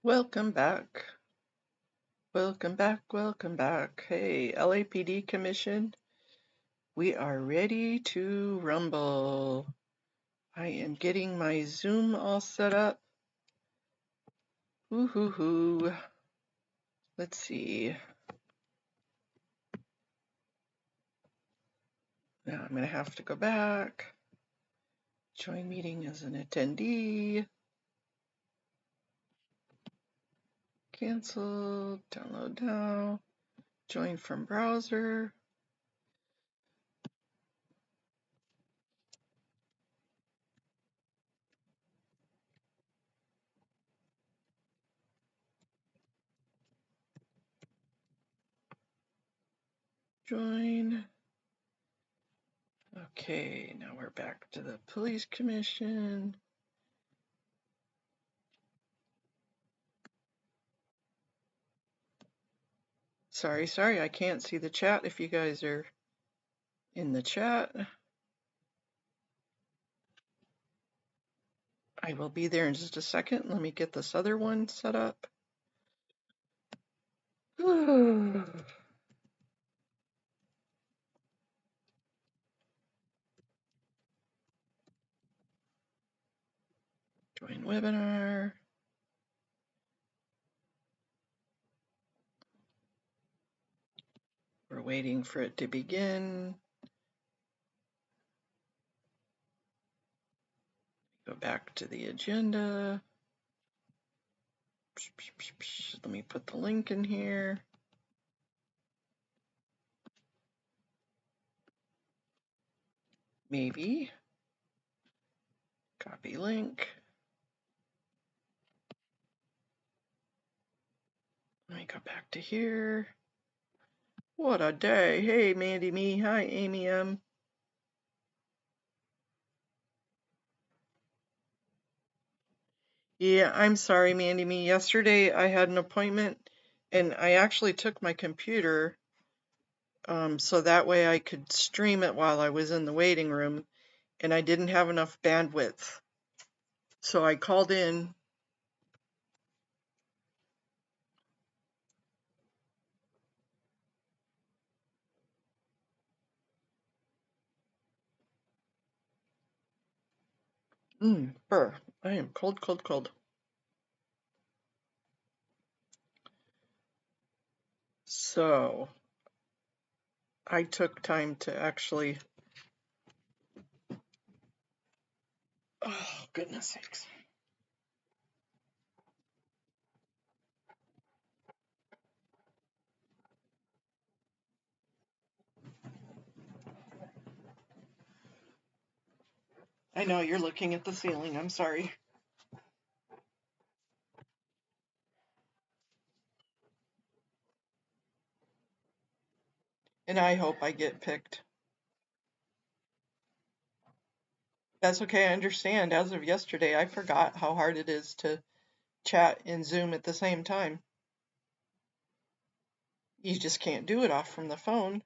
Welcome back. Welcome back. Welcome back. Hey, LAPD Commission, we are ready to rumble. I am getting my Zoom all set up. Woo-hoo-hoo. Let's see. Now I'm going to have to go back. Join meeting as an attendee. Cancel. Download now. Join from browser. Join. Okay, now we're back to the Police Commission. Sorry, I can't see the chat if you guys are in the chat. I will be there in just a second. Let me get this other one set up. Join webinar. We're waiting for it to begin. Go back to the agenda. Let me put the link in here. Maybe. Copy link. Let me go back to here. What a day. Hey, Mandy Me. Hi, Amy M. Yeah, I'm sorry, Mandy Me. Yesterday I had an appointment and I actually took my computer so that way I could stream it while I was in the waiting room, and I didn't have enough bandwidth. So I called in. Burr. I am cold, cold, cold. So I took time to actually, oh, goodness sakes. I know you're looking at the ceiling. I'm sorry. And I hope I get picked. That's okay. I understand. As of yesterday, I forgot how hard it is to chat and Zoom at the same time. You just can't do it off from the phone.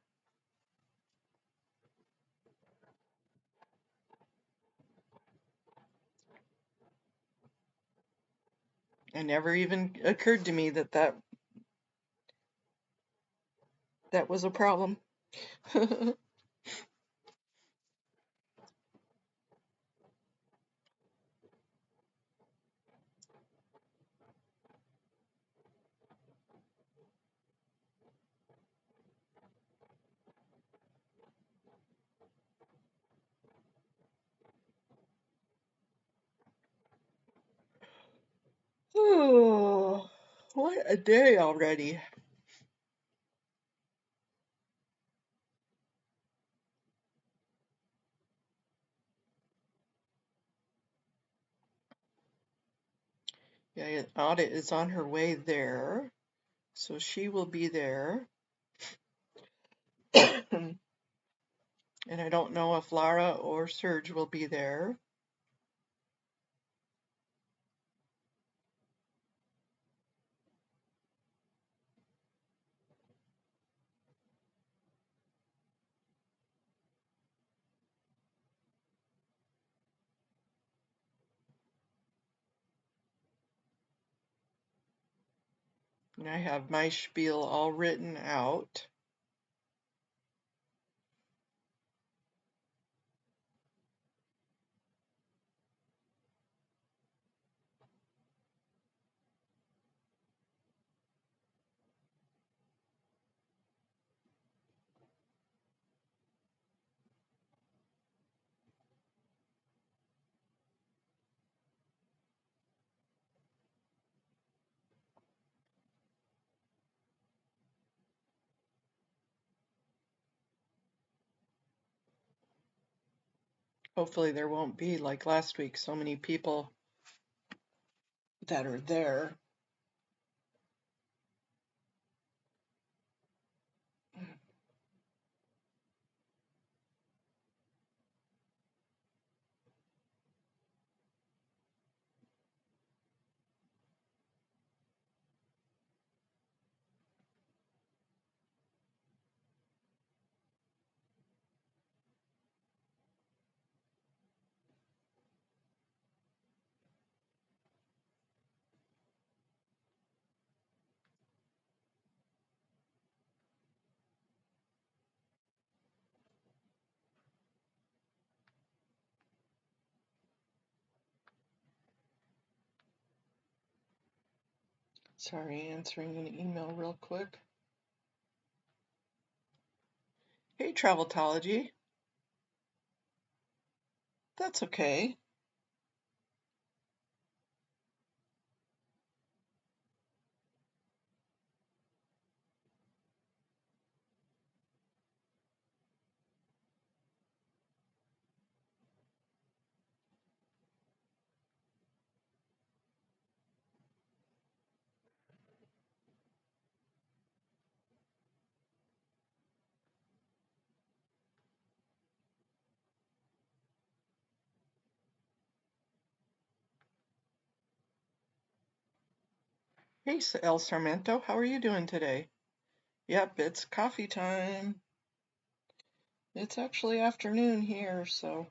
It never even occurred to me that that was a problem. Oh, what a day already. Yeah, Audit is on her way there, so she will be there. And I don't know if Lara or Serge will be there. And I have my spiel all written out. Hopefully there won't be, like last week, so many people that are there. Sorry, answering an email real quick. Hey, Traveltology. That's okay. Hey, El Sarmento, how are you doing today? Yep, it's coffee time. It's actually afternoon here, so.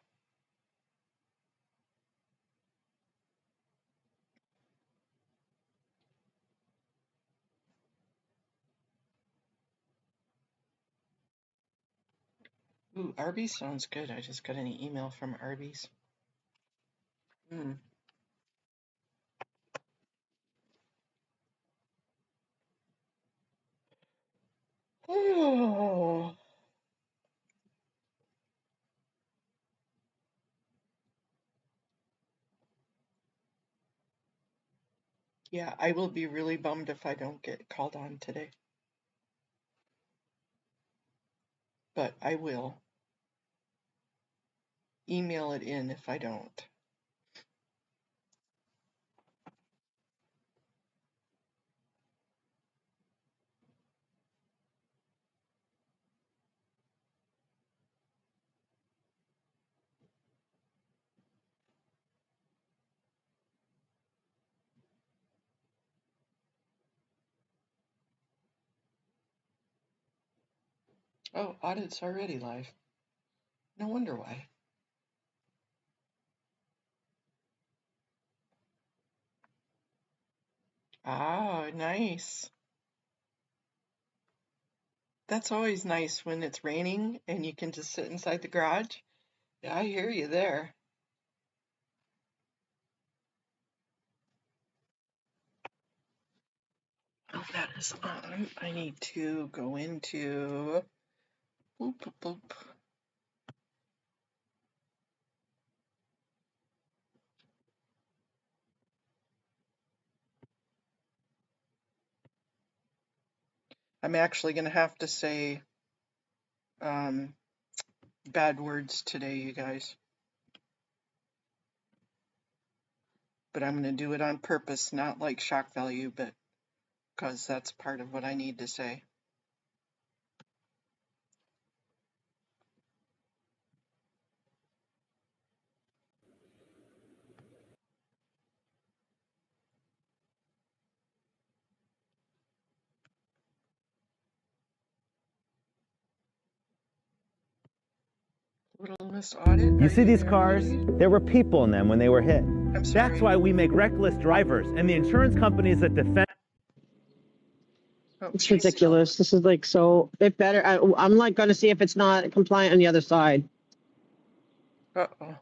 Ooh, Arby's sounds good. I just got an email from Arby's. Oh. Yeah, I will be really bummed if I don't get called on today. But I will. Email it in if I don't. Oh, audit's already live. No wonder why. Ah, nice. That's always nice when it's raining and you can just sit inside the garage. Yeah, I hear you there. Oh, that is on. I need to go into boop, boop, boop. I'm actually going to have to say bad words today, you guys. But I'm going to do it on purpose, not like shock value, but because that's part of what I need to say. Wilderness audit. You see these cars? There were people in them when they were hit. I'm sorry. That's why we make reckless drivers, and the insurance companies that defend Oh, It's she's still. ridiculous. This is like so. It better. I'm like going to see if it's not compliant on the other side. Uh-oh.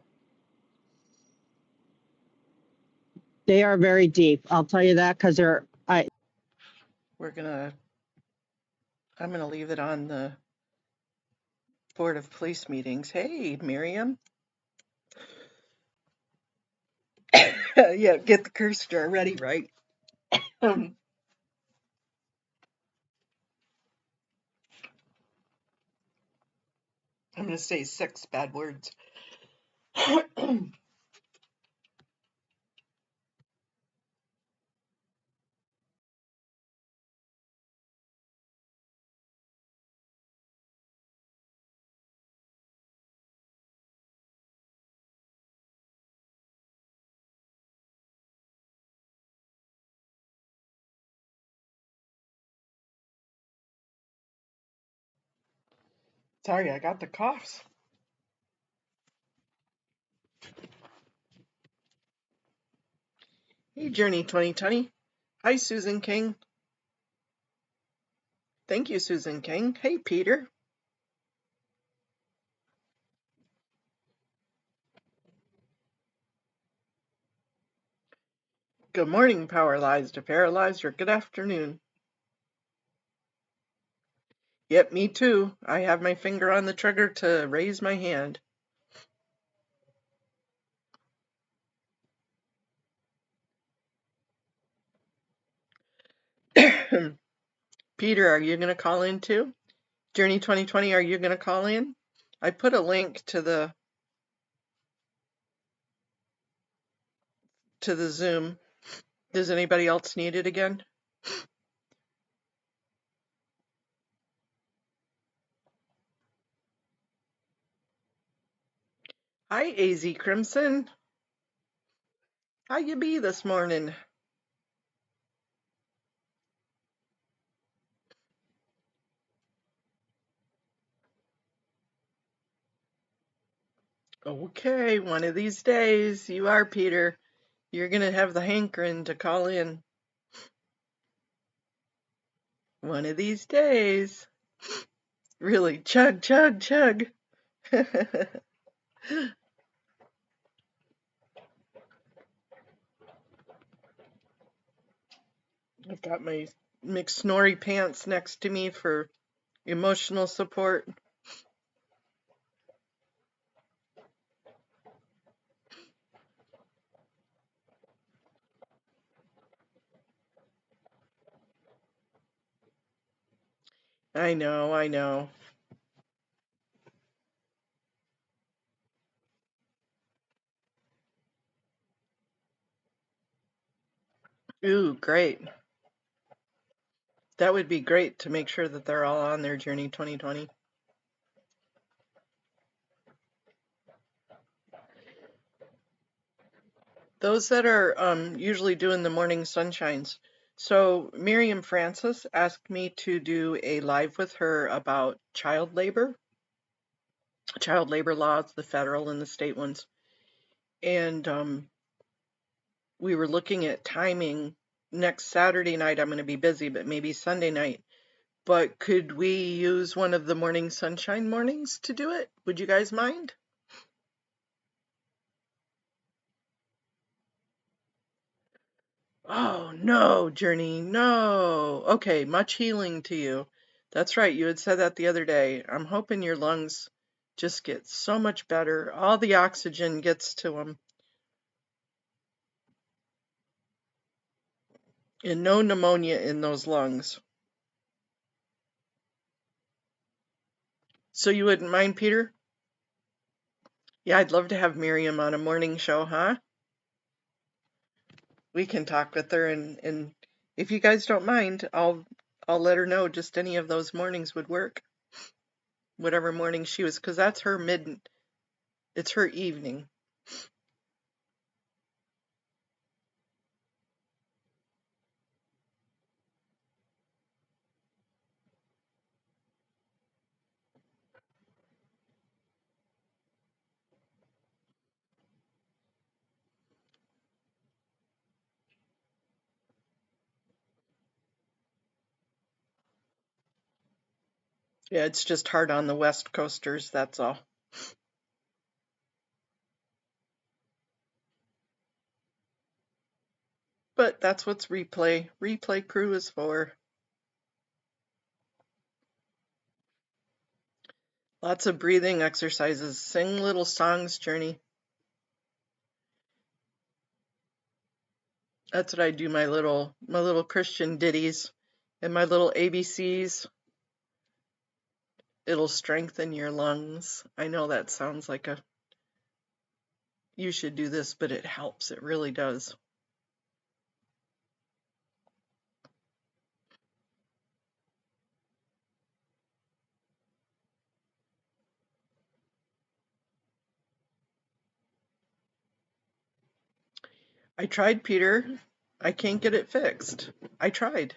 They are very deep. I'll tell you that because they're. I'm gonna leave it on the Board of Police meetings. Hey, Miriam. Yeah, get the curse jar ready, right? I'm gonna say 6 bad words. Sorry, I got the coughs. Hey, Journey 2020. Hi, Susan King. Thank you, Susan King. Hey, Peter. Good morning, paralyzed or paralyzed, or good afternoon. Yep, me too. I have my finger on the trigger to raise my hand. Peter, are you going to call in too? Journey 2020, are you going to call in? I put a link to the Zoom. Does anybody else need it again? Hi, AZ Crimson. How you be this morning? Okay, one of these days, you are, Peter. You're going to have the hankering to call in. One of these days. Really, chug, chug, chug. I've got my McSnorry pants next to me for emotional support. I know, I know. Ooh, great. That would be great to make sure that they're all on their Journey 2020. Those that are usually doing the morning sunshines. So Miriam Francis asked me to do a live with her about child labor laws, the federal and the state ones. And we were looking at timing. Next Saturday night, I'm going to be busy, but maybe Sunday night. But could we use one of the morning sunshine mornings to do it? Would you guys mind? Oh, no, Journey, no. Okay, much healing to you. That's right, you had said that the other day. I'm hoping your lungs just get so much better. All the oxygen gets to them. And no pneumonia in those lungs. So you wouldn't mind, Peter? Yeah, I'd love to have Miriam on a morning show, huh? We can talk with her, and if you guys don't mind, I'll let her know just any of those mornings would work. Whatever morning she was, because that's her it's her evening. Yeah, it's just hard on the West Coasters, that's all. But that's what's replay crew is for. Lots of breathing exercises. Sing little songs, Journey. That's what I do, my little Christian ditties and my little ABCs. It'll strengthen your lungs. I know that sounds like you should do this, but it helps. It really does. I tried, Peter. I can't get it fixed. I tried.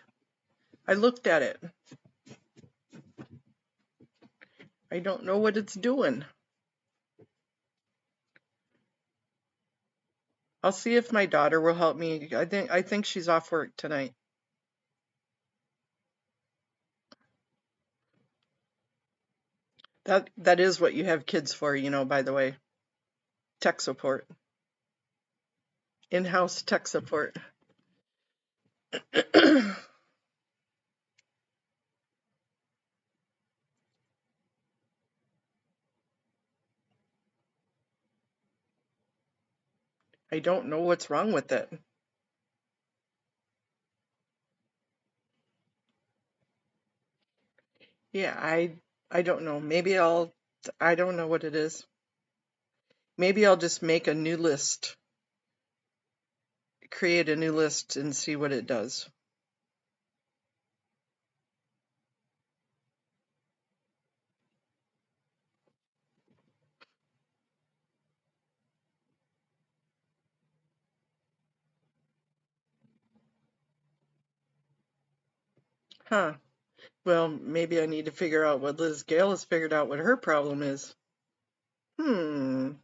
I looked at it. I don't know what it's doing. I'll see if my daughter will help me. I think she's off work tonight. That is what you have kids for, by the way. Tech support. In-house tech support. I don't know what's wrong with it. Yeah, I don't know. I don't know what it is. Maybe I'll just make a new list. Create a new list and see what it does. Huh. Well, maybe I need to figure out what Liz Gale has figured out what her problem is. Well,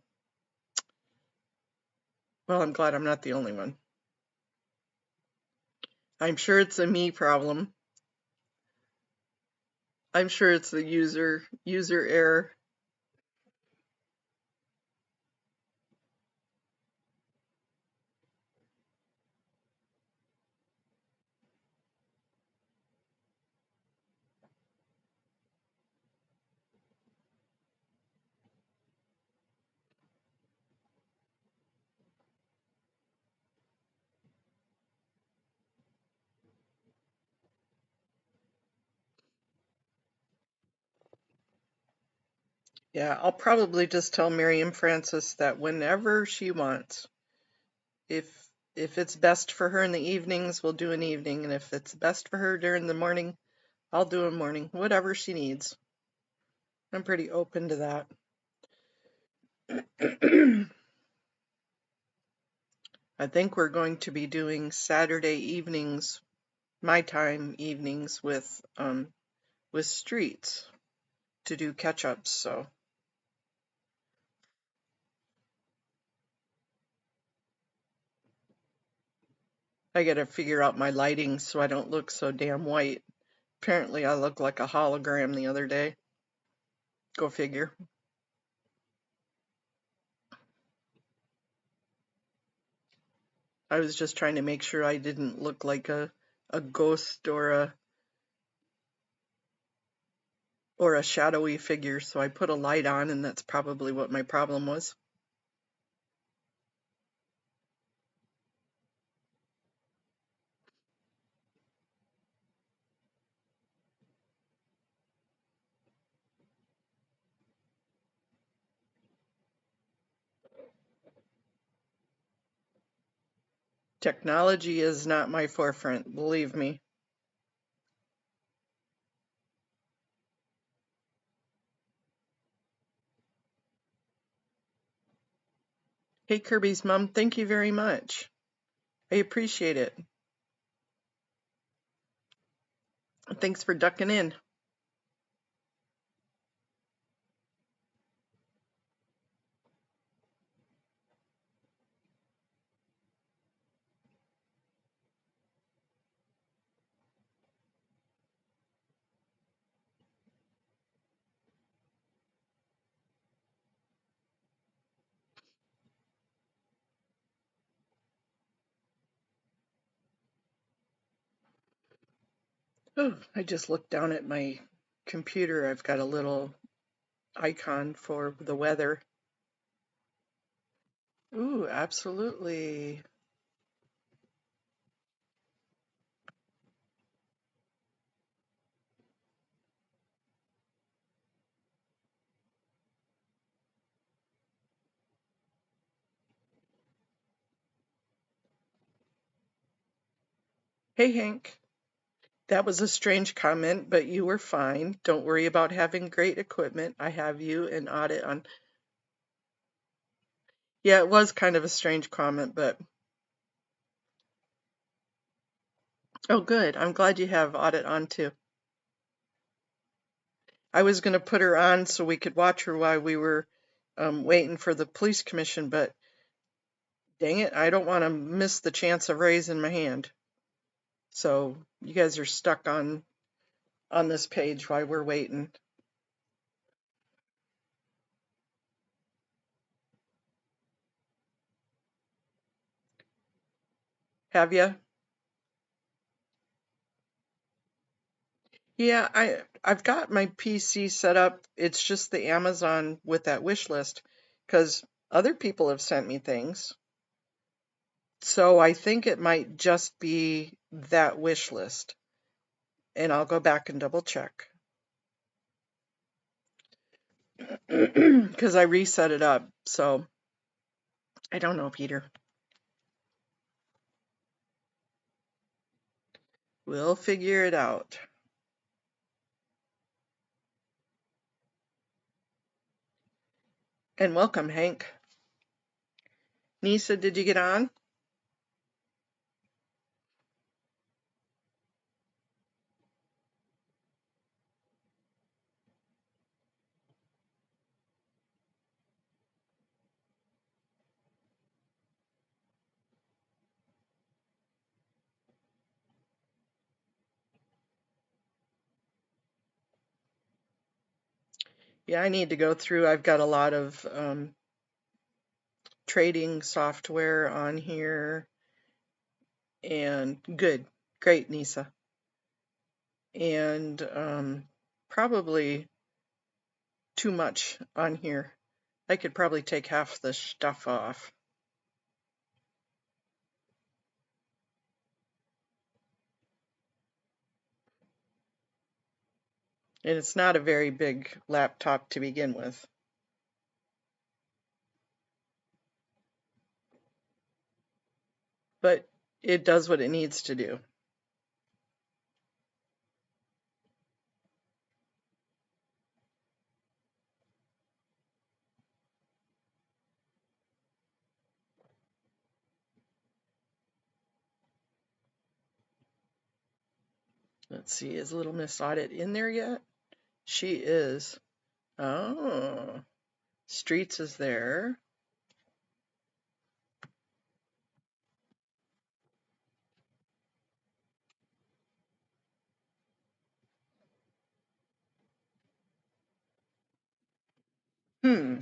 I'm glad I'm not the only one. I'm sure it's a me problem. I'm sure it's the user error. Yeah, I'll probably just tell Miriam Francis that whenever she wants, if it's best for her in the evenings, we'll do an evening, and if it's best for her during the morning, I'll do a morning, whatever she needs. I'm pretty open to that. I think we're going to be doing Saturday evenings, my time evenings with Streets to do catch-ups, so I gotta figure out my lighting so I don't look so damn white. Apparently I look like a hologram the other day. Go figure. I was just trying to make sure I didn't look like a ghost or a shadowy figure, so I put a light on, and that's probably what my problem was. Technology is not my forefront, believe me. Hey, Kirby's mom, thank you very much. I appreciate it. Thanks for ducking in. Oh, I just looked down at my computer. I've got a little icon for the weather. Ooh, absolutely. Hey, Hank. That was a strange comment, but you were fine. Don't worry about having great equipment. I have you an audit on. Yeah, it was kind of a strange comment, but oh, good. I'm glad you have audit on too. I was going to put her on so we could watch her while we were waiting for the police commission, but dang it, I don't want to miss the chance of raising my hand. So you guys are stuck on this page while we're waiting. Have you? Yeah, I've got my PC set up. It's just the Amazon with that wish list because other people have sent me things. So I think it might just be that wish list. And I'll go back and double check. Because I reset it up. So I don't know, Peter. We'll figure it out. And welcome, Hank. Nisa, did you get on? Yeah, I need to go through. I've got a lot of trading software on here. And good. Great, Nisa. And probably too much on here. I could probably take half the stuff off. And it's not a very big laptop to begin with. But it does what it needs to do. Let's see, is Little Miss Audit in there yet? She is. Oh, Streets is there. Hmm.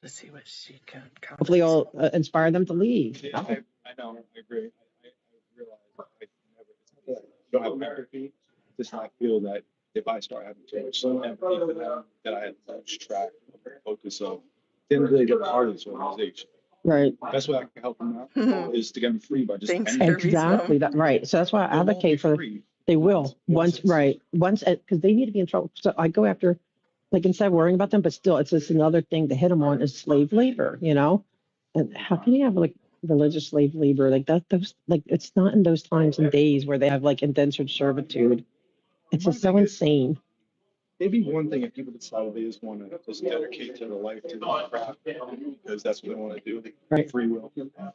Let's see what she can count. Hopefully it'll inspire them to leave. Yeah, I know, I agree. I realize I never, don't have empathy. Just I feel that if I start having too much empathy for them, that I lose track of the focus of them really get part of this organization. Right. Best way I can help them out is to get them free by just Thanks, ending it. Exactly. That right. So that's why I They won't be advocate for. free They will once, right? Once, because they need to be in trouble. So I go after, like, instead of worrying about them, but still, it's just another thing to hit them on is slave labor. You know, and how can you have like religious slave labor like that? Those like it's not in those times and days where they have like indentured servitude. It's just so insane. Maybe one thing if people decide they just want to just dedicate their life to the craft because that's what they want to do, Right. free will.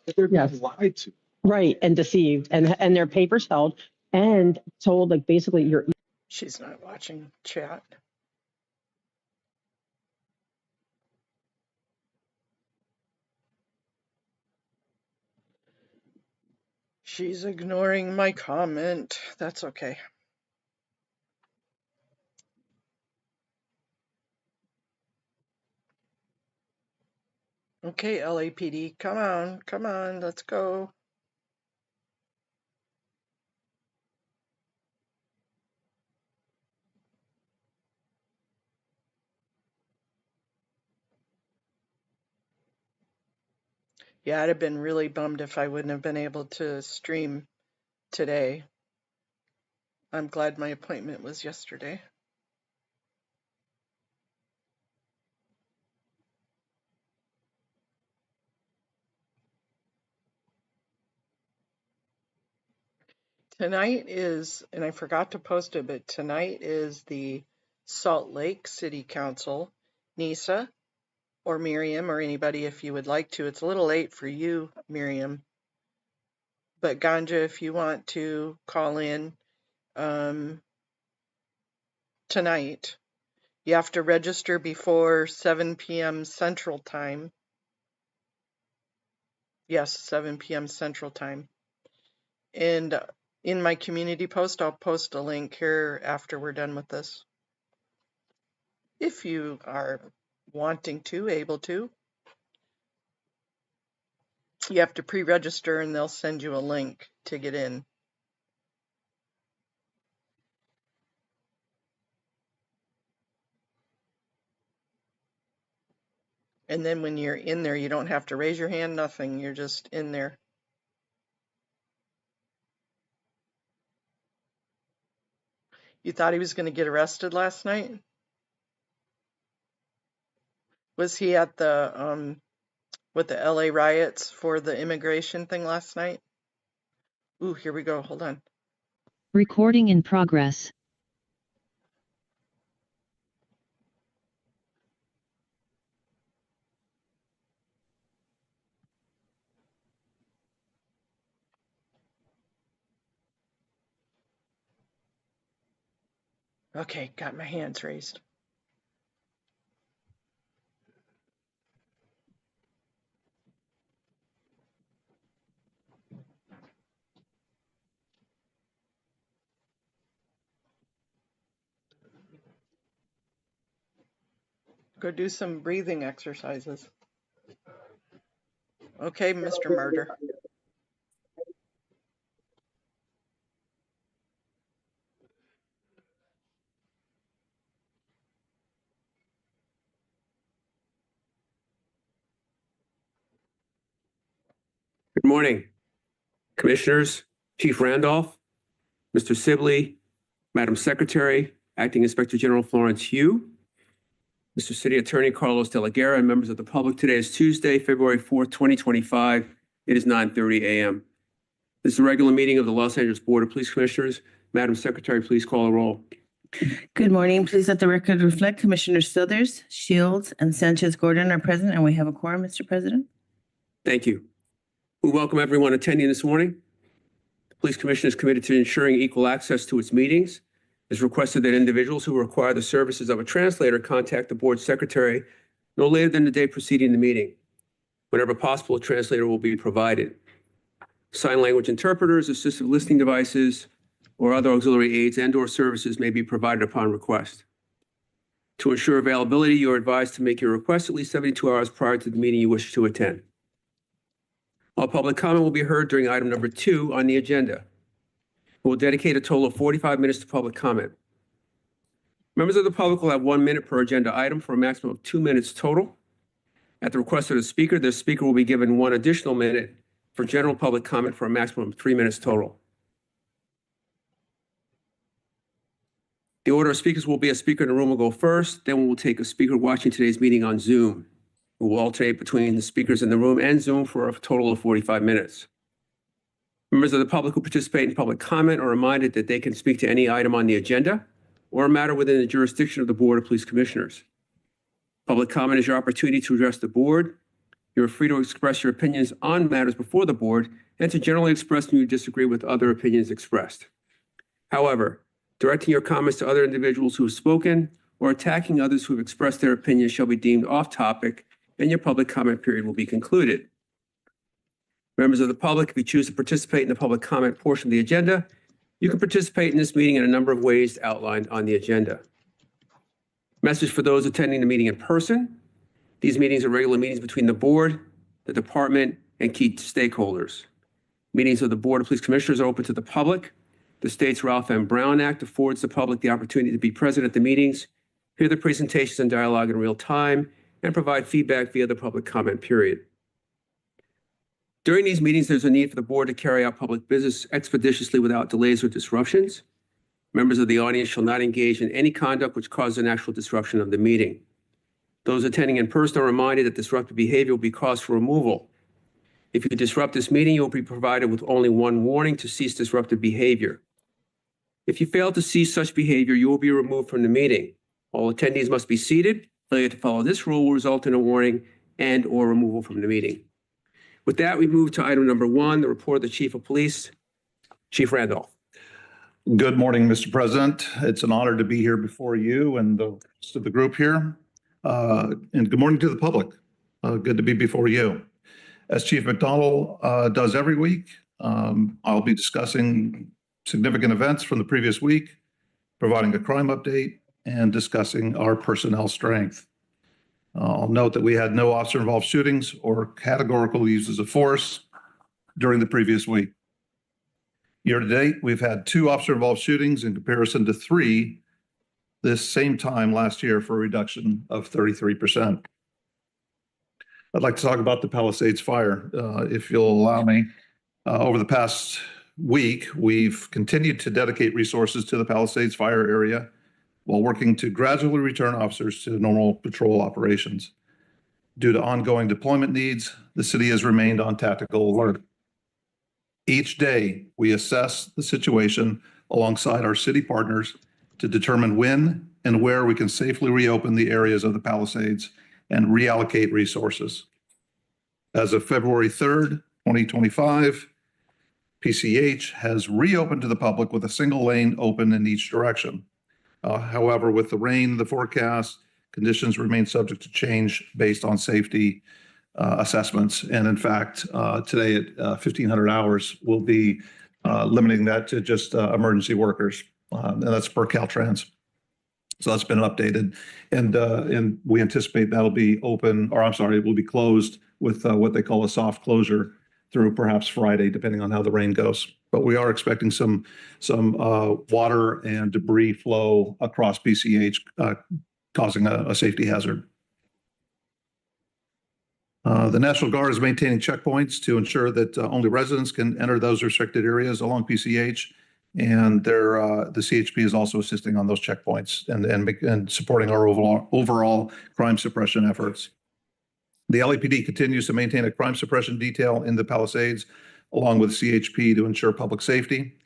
If they're being Yes. lied to. Right, and deceived, and their papers held and told like basically you're. She's not watching chat. She's ignoring my comment. That's okay. Okay, LAPD, come on, let's go. Yeah, I'd have been really bummed if I wouldn't have been able to stream today. I'm glad my appointment was yesterday. Tonight is, and I forgot to post it, but tonight is the Salt Lake City Council. Nisa or Miriam or anybody if you would like to. It's a little late for you, Miriam. But Ganja, if you want to call in tonight, you have to register before 7 p.m. Central Time. Yes, 7 p.m. Central Time. And in my community post, I'll post a link here after we're done with this. If you are wanting to, able to. You have to pre-register and they'll send you a link to get in. And then when you're in there, you don't have to raise your hand, nothing. You're just in there. You thought he was going to get arrested last night? Was he at the with the LA riots for the immigration thing last night? Ooh, here we go. Hold on. Recording in progress. Okay, got my hands raised. Go do some breathing exercises. Okay, Mr. Murder. Good morning, Commissioners, Chief Randolph, Mr. Sibley, Madam Secretary, Acting Inspector General Florence Hugh, Mr. City Attorney Carlos De La Guerra, and members of the public. Today is Tuesday, February 4th, 2025. It is 9:30 a.m. This is a regular meeting of the Los Angeles Board of Police Commissioners. Madam Secretary, please call the roll. Good morning. Please let the record reflect Commissioner Silders, Shields, and Sanchez Gordon are present, and we have a quorum, Mr. President. Thank you. We welcome everyone attending this morning. The Police Commission is committed to ensuring equal access to its meetings. It is requested that individuals who require the services of a translator contact the board secretary no later than the day preceding the meeting. Whenever possible, a translator will be provided. Sign language interpreters, assistive listening devices, or other auxiliary aids and/or services may be provided upon request. To ensure availability, you are advised to make your request at least 72 hours prior to the meeting you wish to attend. All public comment will be heard during item number 2 on the agenda. We will dedicate a total of 45 minutes to public comment. Members of the public will have 1 minute per agenda item for a maximum of 2 minutes total. At the request of the speaker will be given 1 additional minute for general public comment for a maximum of 3 minutes total. The order of speakers will be a speaker in the room will go first, then we will take a speaker watching today's meeting on Zoom. We will alternate between the speakers in the room and Zoom for a total of 45 minutes. Members of the public who participate in public comment are reminded that they can speak to any item on the agenda or a matter within the jurisdiction of the Board of Police Commissioners. Public comment is your opportunity to address the board. You are free to express your opinions on matters before the board and to generally express when you disagree with other opinions expressed. However, directing your comments to other individuals who have spoken or attacking others who have expressed their opinions shall be deemed off topic and your public comment period will be concluded. Members of the public, if you choose to participate in the public comment portion of the agenda, you can participate in this meeting in a number of ways outlined on the agenda. Message for those attending the meeting in person. These meetings are regular meetings between the board, the department, and key stakeholders. Meetings of the Board of Police Commissioners are open to the public. The state's Ralph M. Brown Act affords the public the opportunity to be present at the meetings, hear the presentations and dialogue in real time, and provide feedback via the public comment period. During these meetings, there's a need for the board to carry out public business expeditiously without delays or disruptions. Members of the audience shall not engage in any conduct which causes an actual disruption of the meeting. Those attending in person are reminded that disruptive behavior will be cause for removal. If you disrupt this meeting, you will be provided with only one warning to cease disruptive behavior. If you fail to cease such behavior, you will be removed from the meeting. All attendees must be seated. Failure to follow this rule will result in a warning and/or removal from the meeting. With that, we move to item number 1, the report of the Chief of Police. Chief Randolph. Good morning, Mr. President. It's an honor to be here before you and the rest of the group here. And good morning to the public. Good to be before you. As Chief McDonald does every week, I'll be discussing significant events from the previous week, providing a crime update, and discussing our personnel strength. I'll note that we had no officer-involved shootings or categorical uses of force during the previous week. Year to date, we've had 2 officer-involved shootings in comparison to 3 this same time last year, for a reduction of 33%. I'd like to talk about the Palisades fire, if you'll allow me. Over the past week, we've continued to dedicate resources to the Palisades fire area while working to gradually return officers to normal patrol operations. Due to ongoing deployment needs, the city has remained on tactical alert. Each day, we assess the situation alongside our city partners to determine when and where we can safely reopen the areas of the Palisades and reallocate resources. As of February 3rd, 2025, PCH has reopened to the public with a single lane open in each direction. However, with the rain in the forecast, conditions remain subject to change based on safety assessments. And in fact, today at 1500 hours, we'll be limiting that to just emergency workers. And that's per Caltrans. So that's been updated. And we anticipate that'll be open, or I'm sorry, it will be closed with what they call a soft closure through perhaps Friday, depending on how the rain goes. But we are expecting some water and debris flow across PCH, causing a safety hazard. The National Guard is maintaining checkpoints to ensure that only residents can enter those restricted areas along PCH, and the CHP is also assisting on those checkpoints and supporting our overall crime suppression efforts. The LAPD continues to maintain a crime suppression detail in the Palisades, along with CHP, to ensure public safety.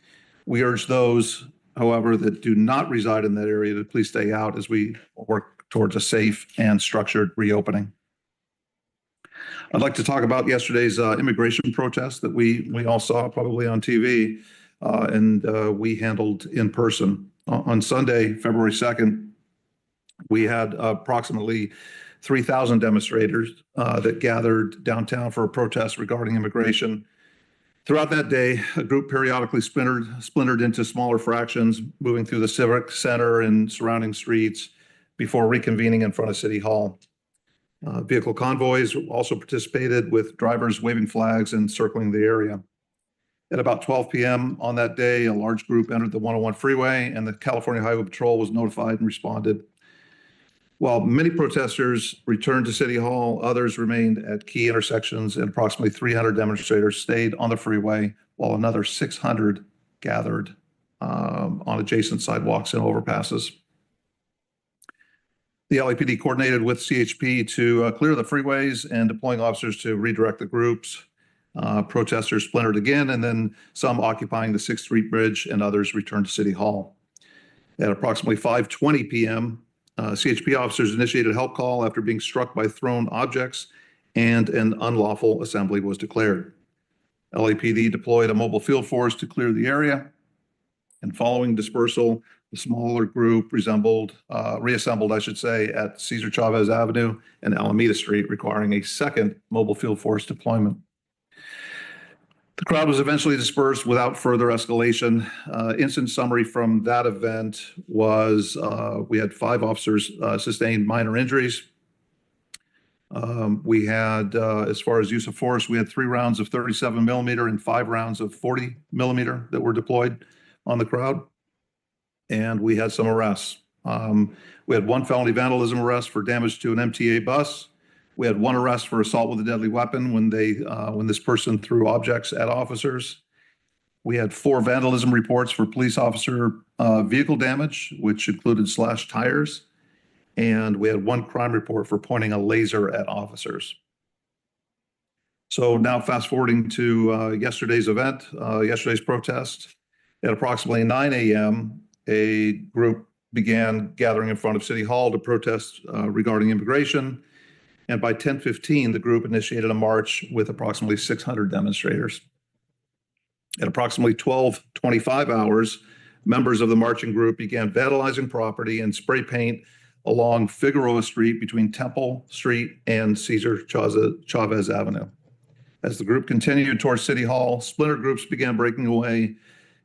We urge those, however, that do not reside in that area to please stay out as we work towards a safe and structured reopening. I'd like to talk about yesterday's immigration protest that we all saw probably on TV, and we handled in person. On Sunday, February 2nd, we had approximately 3,000 demonstrators that gathered downtown for a protest regarding immigration. Throughout that day, a group periodically splintered into smaller fractions, moving through the Civic Center and surrounding streets before reconvening in front of City Hall. Vehicle convoys also participated, with drivers waving flags and circling the area. At about 12 p.m. on that day, a large group entered the 101 freeway, and the California Highway Patrol was notified and responded. While many protesters returned to City Hall, others remained at key intersections, and approximately 300 demonstrators stayed on the freeway, while another 600 gathered on adjacent sidewalks and overpasses. The LAPD coordinated with CHP to clear the freeways and deploying officers to redirect the groups. Protesters splintered again, and then some occupying the 6th Street Bridge, and others returned to City Hall. At approximately 5:20 p.m., CHP officers initiated a help call after being struck by thrown objects, and an unlawful assembly was declared. LAPD deployed a mobile field force to clear the area, and following dispersal, the smaller group reassembled, I should say, at Cesar Chavez Avenue and Alameda Street, requiring a second mobile field force deployment. The crowd was eventually dispersed without further escalation. Incident summary from that event was we had 5 officers sustain minor injuries. We had, as far as use of force, we had 3 rounds of 37 millimeter and 5 rounds of 40 millimeter that were deployed on the crowd. And we had some arrests. We had 1 felony vandalism arrest for damage to an MTA bus. We had 1 arrest for assault with a deadly weapon when this person threw objects at officers. We had 4 vandalism reports for police officer vehicle damage, which included slashed tires. And we had 1 crime report for pointing a laser at officers. So now fast forwarding to yesterday's event, yesterday's protest. At approximately 9 a.m., a group began gathering in front of City Hall to protest regarding immigration. And by 10:15, the group initiated a march with approximately 600 demonstrators. At approximately 12:25 hours, members of the marching group began vandalizing property and spray paint along Figueroa Street between Temple Street and Cesar Chavez Avenue. As the group continued towards City Hall, splinter groups began breaking away,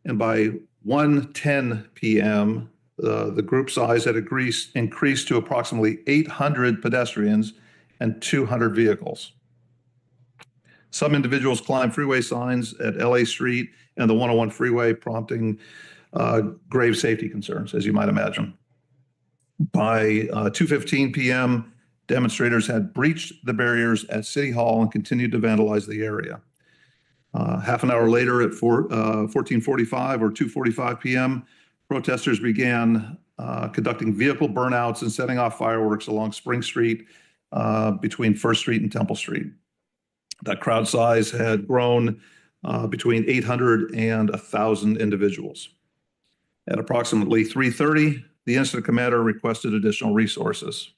and by 1:10 p.m., the group size had increased to approximately 800 pedestrians and 200 vehicles. Some individuals climbed freeway signs at LA Street and the 101 freeway, prompting grave safety concerns, as you might imagine. By 2:15 p.m., demonstrators had breached the barriers at City Hall and continued to vandalize the area. Half an hour later at 14:45 or 2:45 p.m., protesters began conducting vehicle burnouts and setting off fireworks along Spring Street between First Street and Temple Street. That crowd size had grown between 800 and 1,000 individuals. At approximately 3:30, the incident commander requested additional resources.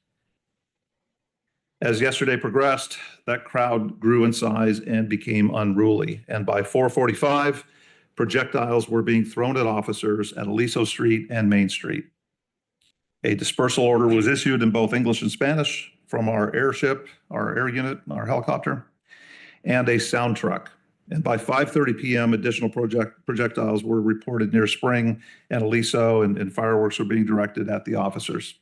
As yesterday progressed, that crowd grew in size and became unruly. And by 4:45, projectiles were being thrown at officers at Aliso Street and Main Street. A dispersal order was issued in both English and Spanish from our airship, our air unit, our helicopter, and a sound truck. And by 5:30 p.m., additional projectiles were reported near Spring and Aliso, and fireworks were being directed at the officers.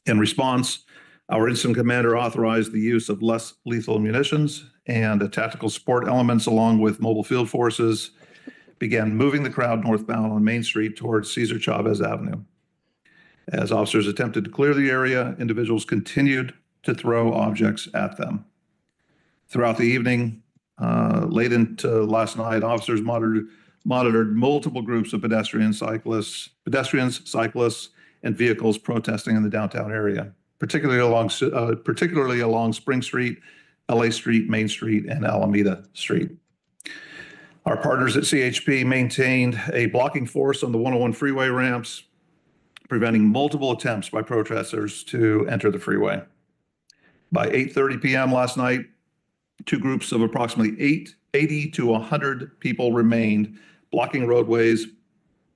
In response, our incident commander authorized the use of less lethal munitions, and the tactical support elements, along with mobile field forces, began moving the crowd northbound on Main Street towards Cesar Chavez Avenue. As officers attempted to clear the area, individuals continued to throw objects at them. Throughout the evening, late into last night, officers monitored multiple groups of pedestrians, cyclists, and vehicles protesting in the downtown area, particularly along Spring Street, LA Street, Main Street, and Alameda Street. Our partners at CHP maintained a blocking force on the 101 freeway ramps, preventing multiple attempts by protesters to enter the freeway. By 8:30 p.m. last night, 2 groups of approximately 80 to 100 people remained blocking roadways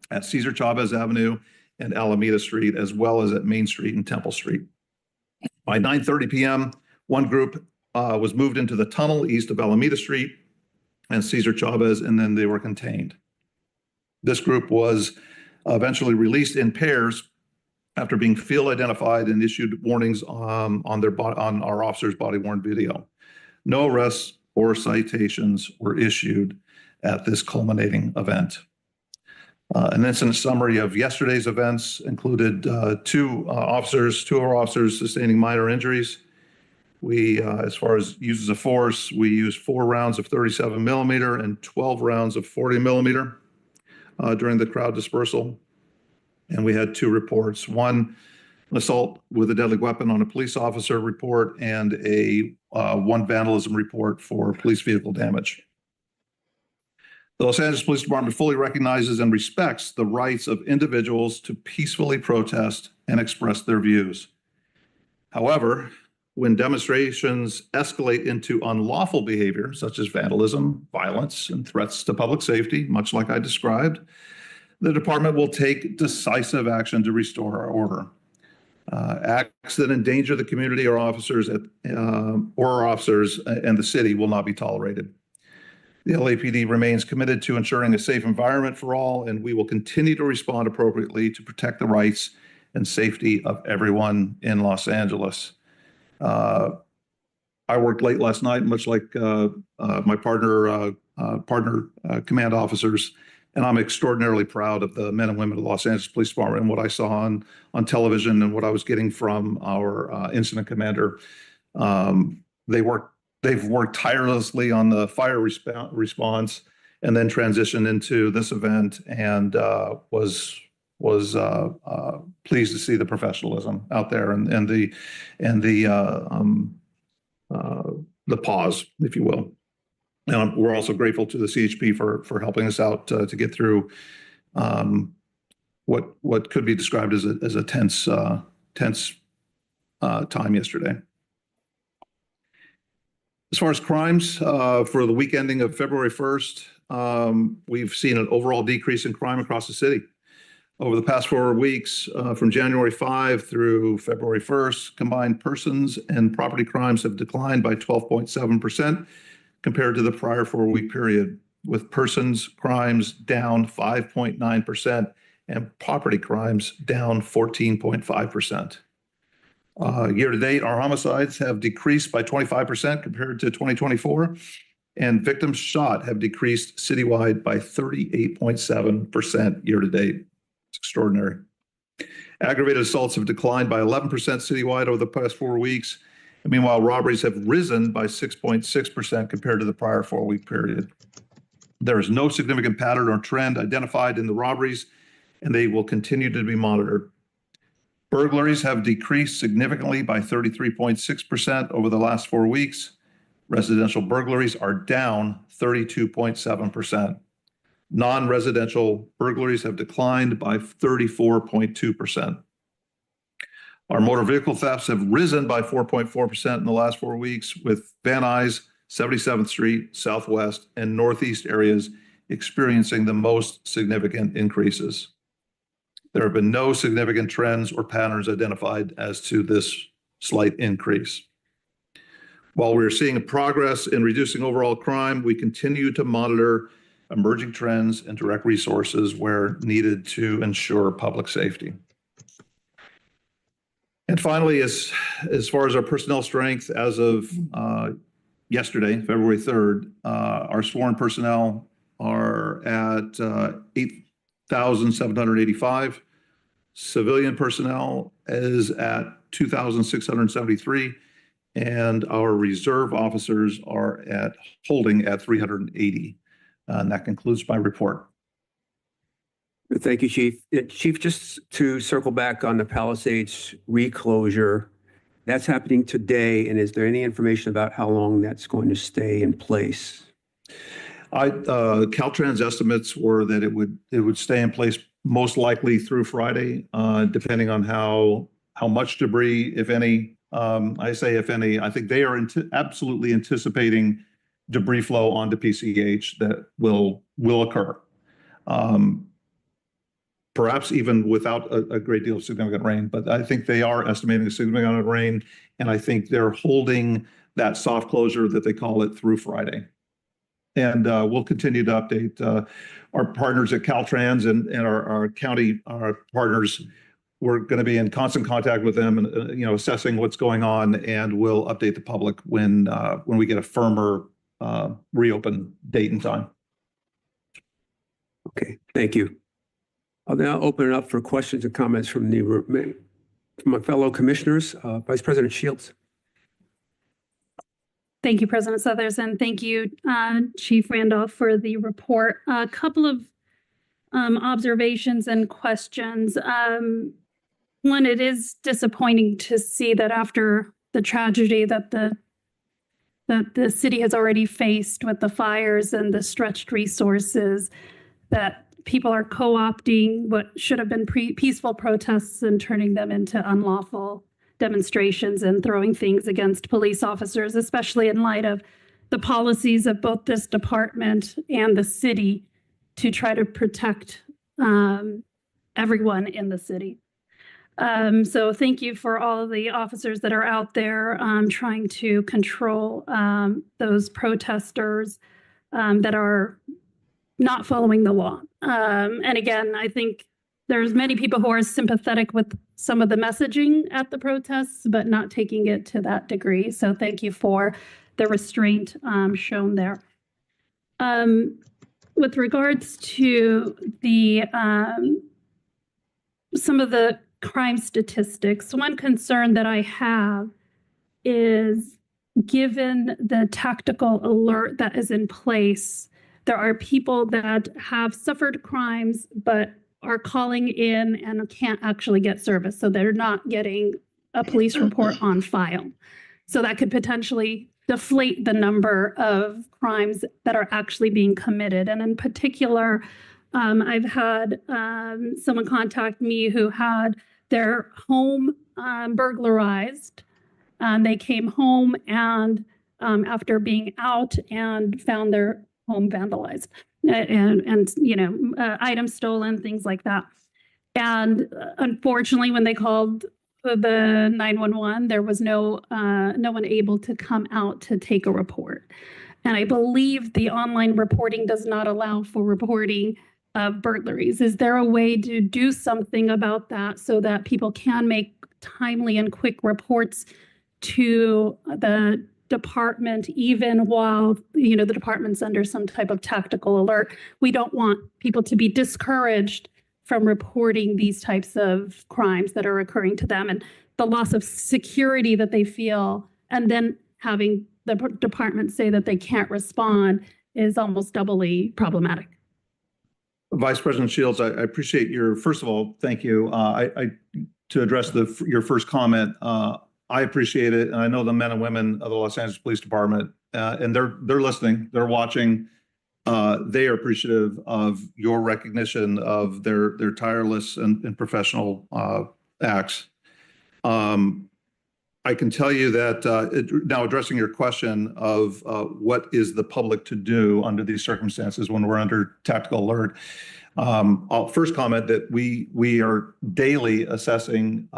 at Cesar Chavez Avenue and Alameda Street, as well as at Main Street and Temple Street. By 9:30 p.m., 1 group was moved into the tunnel east of Alameda Street and Cesar Chavez, and then they were contained. This group was eventually released in pairs after being field identified and issued warnings on our officers' body-worn video. No arrests or citations were issued at this culminating event. An incident summary of yesterday's events included 2 of our officers sustaining minor injuries. We, as far as uses of force, we used 4 rounds of 37 millimeter and 12 rounds of 40 millimeter during the crowd dispersal. And we had 2 reports, 1 assault with a deadly weapon on a police officer report, and a 1 vandalism report for police vehicle damage. The Los Angeles Police Department fully recognizes and respects the rights of individuals to peacefully protest and express their views. However, when demonstrations escalate into unlawful behavior, such as vandalism, violence, and threats to public safety, much like I described, the department will take decisive action to restore our order. Acts that endanger the community or officers and the city will not be tolerated. The LAPD remains committed to ensuring a safe environment for all, and we will continue to respond appropriately to protect the rights and safety of everyone in Los Angeles. I worked late last night, much like my partner command officers, and I'm extraordinarily proud of the men and women of the Los Angeles Police Department and what I saw on television and what I was getting from our incident commander. They've worked tirelessly on the fire response and then transitioned into this event, and was pleased to see the professionalism out there and the pause, if you will. And we're also grateful to the CHP for helping us out to get through what could be described as a tense time yesterday. As far as crimes, for the week ending of February 1st, we've seen an overall decrease in crime across the city. Over the past 4 weeks, from January 5 through February 1st, combined persons and property crimes have declined by 12.7% compared to the prior 4-week period, with persons crimes down 5.9% and property crimes down 14.5%. Year to date, our homicides have decreased by 25% compared to 2024, and victims shot have decreased citywide by 38.7% year to date. It's extraordinary. Aggravated assaults have declined by 11% citywide over the past 4 weeks. And meanwhile, robberies have risen by 6.6% compared to the prior 4-week period. There is no significant pattern or trend identified in the robberies, and they will continue to be monitored. Burglaries have decreased significantly by 33.6% over the last 4 weeks. Residential burglaries are down 32.7%. Non-residential burglaries have declined by 34.2%. Our motor vehicle thefts have risen by 4.4% in the last 4 weeks, with Van Nuys, 77th Street, Southwest, and Northeast areas experiencing the most significant increases. There have been no significant trends or patterns identified as to this slight increase. While we're seeing progress in reducing overall crime, we continue to monitor emerging trends and direct resources where needed to ensure public safety. And finally, as far as our personnel strength, as of yesterday, February 3rd, our sworn personnel are at 8,785. Civilian personnel is at 2,673. And our reserve officers are holding at 380. And that concludes my report. Thank you, Chief. Chief, just to circle back on the Palisades reclosure, that's happening today. And is there any information about how long that's going to stay in place? Caltrans estimates were that it would stay in place most likely through Friday, depending on how much debris, if any. I say if any. I think they are absolutely anticipating debris flow onto PCH that will occur. Perhaps even without a great deal of significant rain, but I think they are estimating a significant amount of rain, and I think they're holding that soft closure that they call it through Friday. And we'll continue to update our partners at Caltrans and our county partners. We're going to be in constant contact with them and assessing what's going on, and we'll update the public when we get a firmer reopen date and time. Okay, thank you. I'll now open it up for questions and comments from my fellow commissioners. Vice President Shields. Thank you, President Suthers, and thank you, Chief Randolph, for the report. A couple of observations and questions. One, it is disappointing to see that after the tragedy that the city has already faced with the fires and the stretched resources, that people are co-opting what should have been peaceful protests and turning them into unlawful demonstrations and throwing things against police officers, especially in light of the policies of both this department and the city to try to protect everyone in the city. So thank you for all of the officers that are out there trying to control those protesters. that are not following the law. And again, I think there's many people who are sympathetic with some of the messaging at the protests, but not taking it to that degree. So thank you for the restraint shown there. With regards to the some of the crime statistics, one concern that I have is, given the tactical alert that is in place, there are people that have suffered crimes but are calling in and can't actually get service. So they're not getting a police report on file. So that could potentially deflate the number of crimes that are actually being committed. And in particular, I've had someone contact me who had their home burglarized. They came home and after being out and found their home vandalized and items stolen, things like that. And unfortunately, when they called the 911, there was no one able to come out to take a report. And I believe the online reporting does not allow for reporting of burglaries. Is there a way to do something about that so that people can make timely and quick reports to the department, even while the department's under some type of tactical alert? We don't want people to be discouraged from reporting these types of crimes that are occurring to them, and the loss of security that they feel, and then having the department say that they can't respond is almost doubly problematic. Vice President Shields, I appreciate first of all, thank you. To address your first comment, I appreciate it, and I know the men and women of the Los Angeles Police Department, and they're listening, they're watching. They are appreciative of your recognition of their tireless and professional acts. I can tell you that now, addressing your question of what is the public to do under these circumstances when we're under tactical alert, I'll first comment that we are daily assessing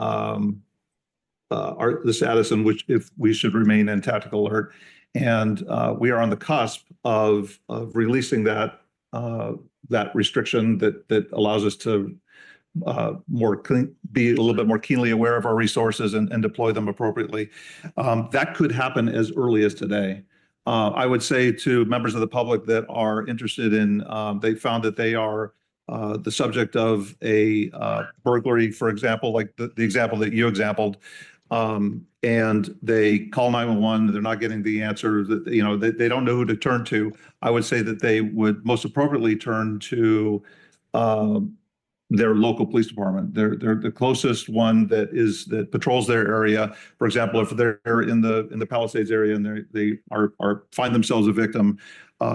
the status in which if we should remain in tactical alert, and we are on the cusp of releasing that restriction that allows us to be a little bit more keenly aware of our resources and deploy them appropriately. That could happen as early as today. I would say to members of the public that are interested in, they found that they are the subject of a burglary, for example, like the example that you exampled, and they call 911, they're not getting the answer, that they don't know who to turn to. I would say that they would most appropriately turn to their local police department. They're the closest one that patrols their area. For example, if they're in the Palisades area and they find themselves a victim,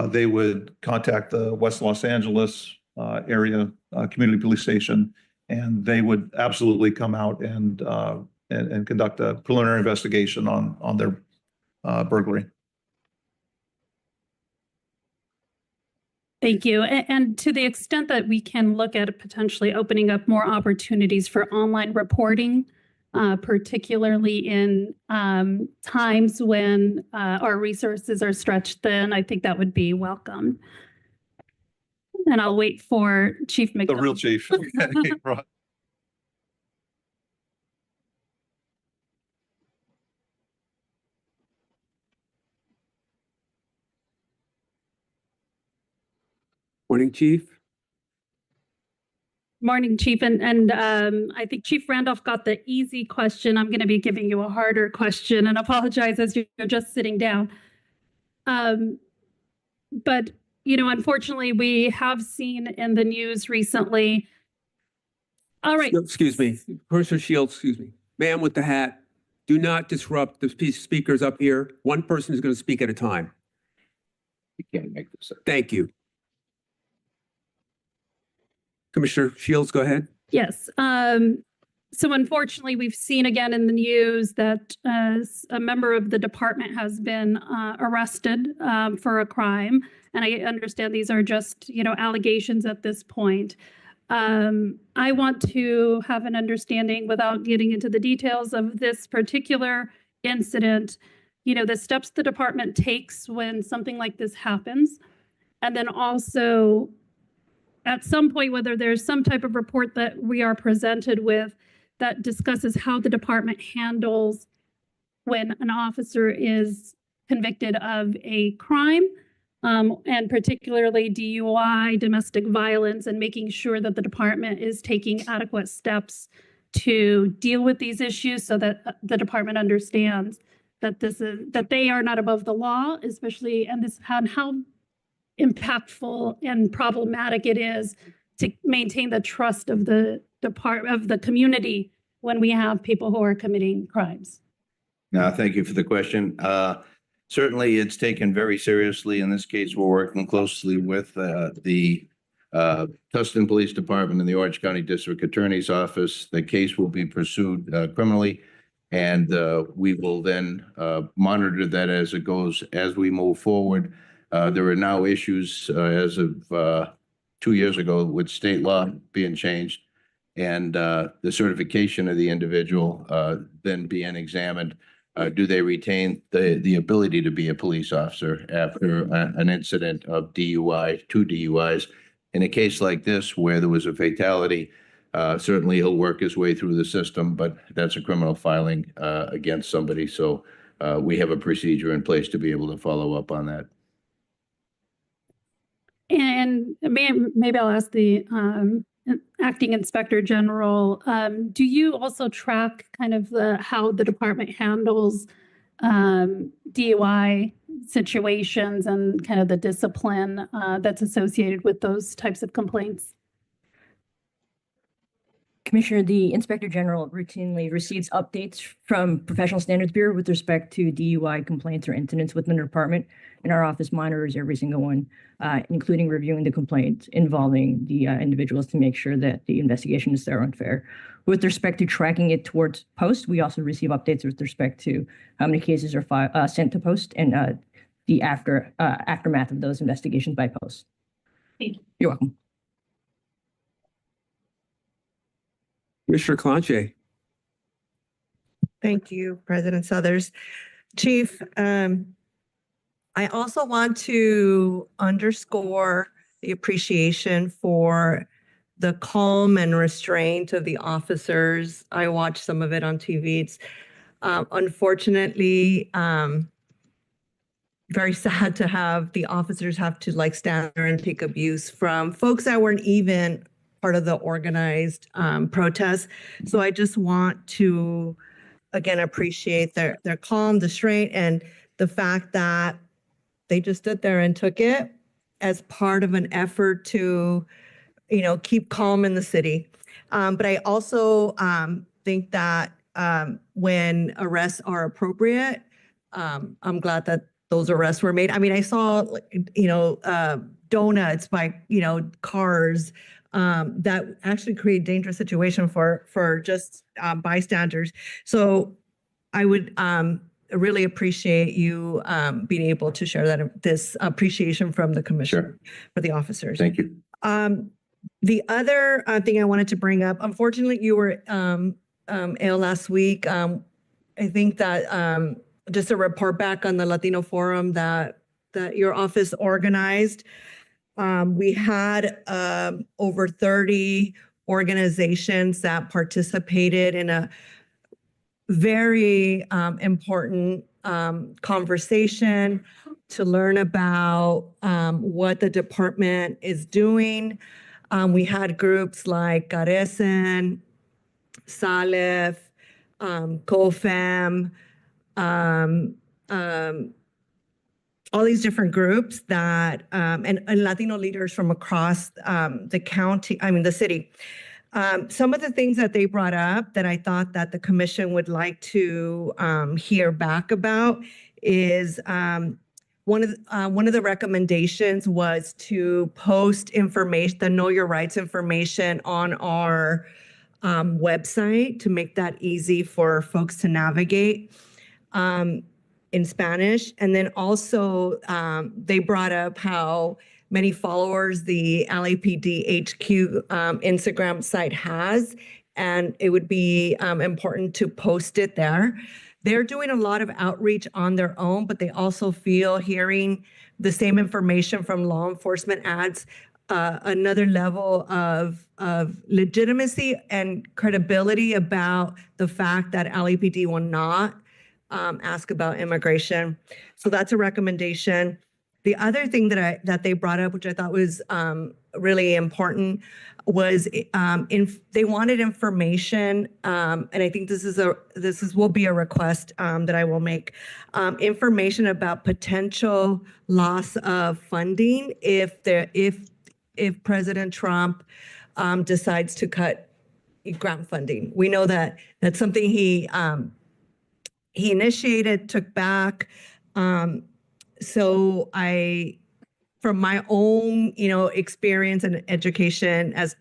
they would contact the West Los Angeles area community police station, and they would absolutely come out and conduct a preliminary investigation on their burglary. Thank you. And to the extent that we can look at potentially opening up more opportunities for online reporting, particularly in times when our resources are stretched thin, I think that would be welcome. And I'll wait for Chief McDonald. The real chief. Okay, right. Morning, Chief. Morning, Chief. And I think Chief Randolph got the easy question. I'm going to be giving you a harder question, and apologize as you're just sitting down. But, unfortunately, we have seen in the news recently. All right. Excuse me. Commissioner Shields, excuse me. Ma'am with the hat, do not disrupt the speakers up here. One person is going to speak at a time. You can't make this up. Thank you. Commissioner Shields, go ahead. Yes. So unfortunately, we've seen again in the news that a member of the department has been arrested for a crime. And I understand these are just, allegations at this point. I want to have an understanding, without getting into the details of this particular incident, the steps the department takes when something like this happens. And then also at some point, whether there's some type of report that we are presented with that discusses how the department handles when an officer is convicted of a crime, and particularly DUI, domestic violence, and making sure that the department is taking adequate steps to deal with these issues so that the department understands that that they are not above the law, especially and how impactful and problematic it is to maintain the trust of the community when we have people who are committing crimes. Thank you for the question. Certainly, it's taken very seriously. In this case, we're working closely with the Tustin Police Department and the Orange County District Attorney's Office. The case will be pursued criminally, and we will then monitor that as it goes as we move forward. There are now issues as of 2 years ago with state law being changed, and the certification of the individual then being examined. Do they retain the ability to be a police officer after an incident of DUI, 2 DUIs? In a case like this, where there was a fatality, certainly he'll work his way through the system, but that's a criminal filing against somebody. So we have a procedure in place to be able to follow up on that. And maybe I'll ask the Acting Inspector General, do you also track kind of how the department handles DUI situations and kind of the discipline that's associated with those types of complaints? Commissioner, the Inspector General routinely receives updates from Professional Standards Bureau with respect to DUI complaints or incidents within the department, and our office monitors every single one, including reviewing the complaints involving the individuals to make sure that the investigation is thorough and fair. With respect to tracking it towards post, we also receive updates with respect to how many cases are sent to post and the aftermath of those investigations by post. Thank you. You're welcome. Commissioner Clanche. Thank you, President Southers. Chief, I also want to underscore the appreciation for the calm and restraint of the officers. I watched some of it on TV. It's unfortunately very sad to have the officers have to like stand there and take abuse from folks that weren't even part of the organized protest. So I just want to, again, appreciate their calm, the restraint, and the fact that they just stood there and took it as part of an effort to, keep calm in the city. But I also think that when arrests are appropriate, I'm glad that those arrests were made. I mean, I saw, donuts by, cars that actually create dangerous situation for just bystanders. So I would really appreciate you being able to share this appreciation from the commission for the officers. Thank you. The other thing I wanted to bring up, unfortunately, you were ill last week. I think that just a report back on the Latino Forum that your office organized. We had over 30 organizations that participated in a very important conversation to learn about what the department is doing. We had groups like Caresen, Salif, COFAM, all these different groups that and Latino leaders from across the city. Some of the things that they brought up that I thought that the commission would like to hear back about is one of the recommendations was to post information, the Know Your Rights information on our website to make that easy for folks to navigate in Spanish. And then also they brought up how many followers the LAPD HQ Instagram site has, and it would be important to post it there. they're doing a lot of outreach on their own, but they also feel hearing the same information from law enforcement adds another level of legitimacy and credibility about the fact that LAPD will not ask about immigration. So that's a recommendation. The other thing that they brought up, which I thought was really important, was they wanted information, and I think will be a request that I will make, information about potential loss of funding if President Trump decides to cut grant funding. We know that that's something he initiated, took back. So from my own, experience and education as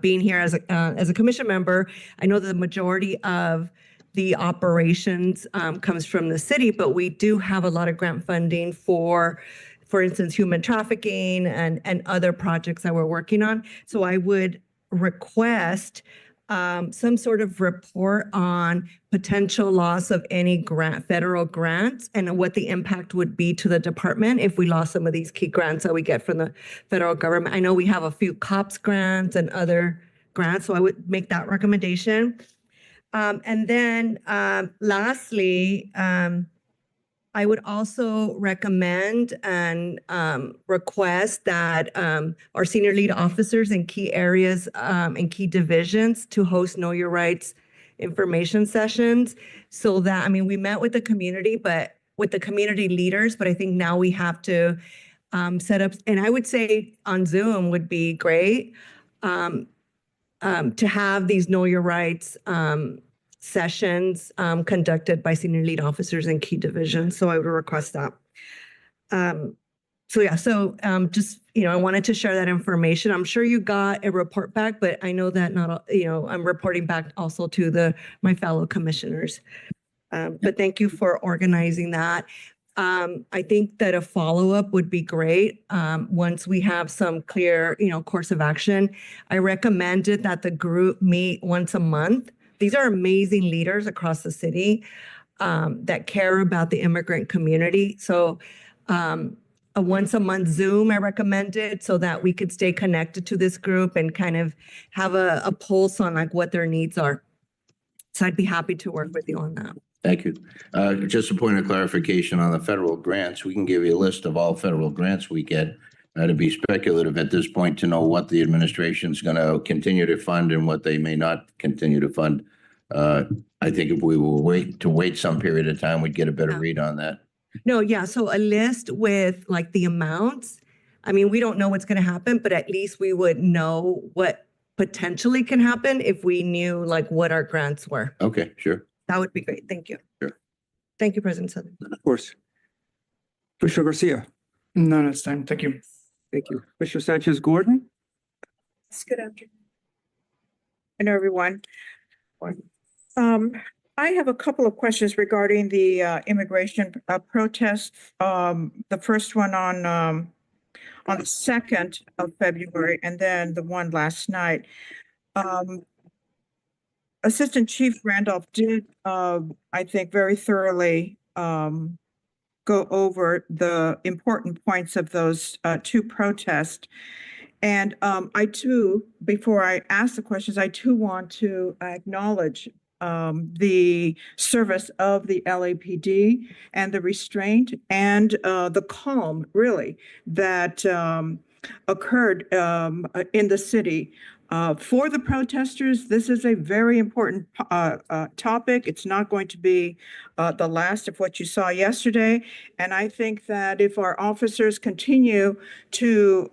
being here as a commission member, I know that the majority of the operations comes from the city, but we do have a lot of grant funding for instance, human trafficking and other projects that we're working on. So I would request some sort of report on potential loss of any federal grants and what the impact would be to the department if we lost some of these key grants that we get from the federal government. I know we have a few COPS grants and other grants, so I would make that recommendation. And then lastly, I would also recommend and request that our senior lead officers in key areas and key divisions to host Know Your Rights information sessions so that, we met with the community, but with the community leaders, but I think now we have to set up, and I would say on Zoom would be great to have these Know Your Rights sessions conducted by senior lead officers in key divisions. So I would request that. Just, I wanted to share that information. I'm sure you got a report back, but I know that I'm reporting back also to my fellow commissioners. But thank you for organizing that. I think that a follow-up would be great once we have some clear, course of action. I recommended that the group meet once a month. These are amazing leaders across the city that care about the immigrant community. So a once a month Zoom I recommended so that we could stay connected to this group and kind of have a pulse on what their needs are. So I'd be happy to work with you on that. Thank you. Just a point of clarification on the federal grants. We can give you a list of all federal grants we get. To be speculative at this point to know what the administration is going to continue to fund and what they may not continue to fund. I think if we will wait some period of time, we'd get a better read on that. No, yeah. So a list with the amounts. We don't know what's going to happen, but at least we would know what potentially can happen if we knew what our grants were. Okay, sure. That would be great. Thank you. Sure. Thank you, President Southern. Of course. Commissioner Garcia. No, it's time. Thank you. Thank you. Commissioner Sanchez Gordon. Good afternoon. And everyone. I have a couple of questions regarding the immigration protest. The first one on the 2nd of February, and then the one last night. Assistant Chief Randolph did, I think, very thoroughly go over the important points of those two protests. And I too, before I ask the questions, I too want to acknowledge the service of the LAPD and the restraint and the calm, really, that occurred in the city. For the protesters, this is a very important topic. It's not going to be the last of what you saw yesterday. And I think that if our officers continue to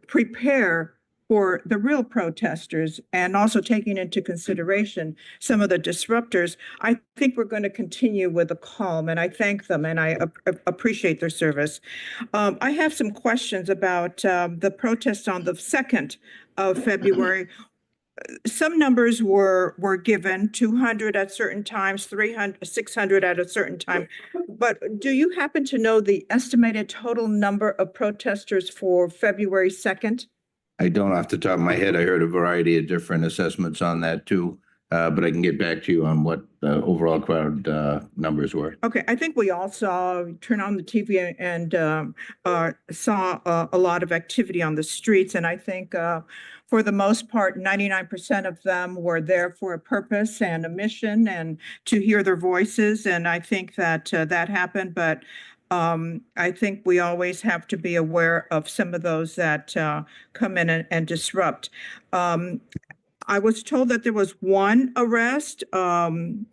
prepare for the real protesters and also taking into consideration some of the disruptors, I think we're going to continue with the calm, and I thank them and I appreciate their service. I have some questions about the protests on the 2nd of February. Some numbers were given, 200 at certain times, 300, 600 at a certain time. But do you happen to know the estimated total number of protesters for February 2nd? I don't off the top of my head. I heard a variety of different assessments on that too. but I can get back to you on what the overall crowd numbers were. Okay, I think we all turn on the TV and saw a lot of activity on the streets. And I think for the most part, 99% of them were there for a purpose and a mission and to hear their voices. And I think that that happened. But I think we always have to be aware of some of those that come in and disrupt. I was told that there was one arrest. The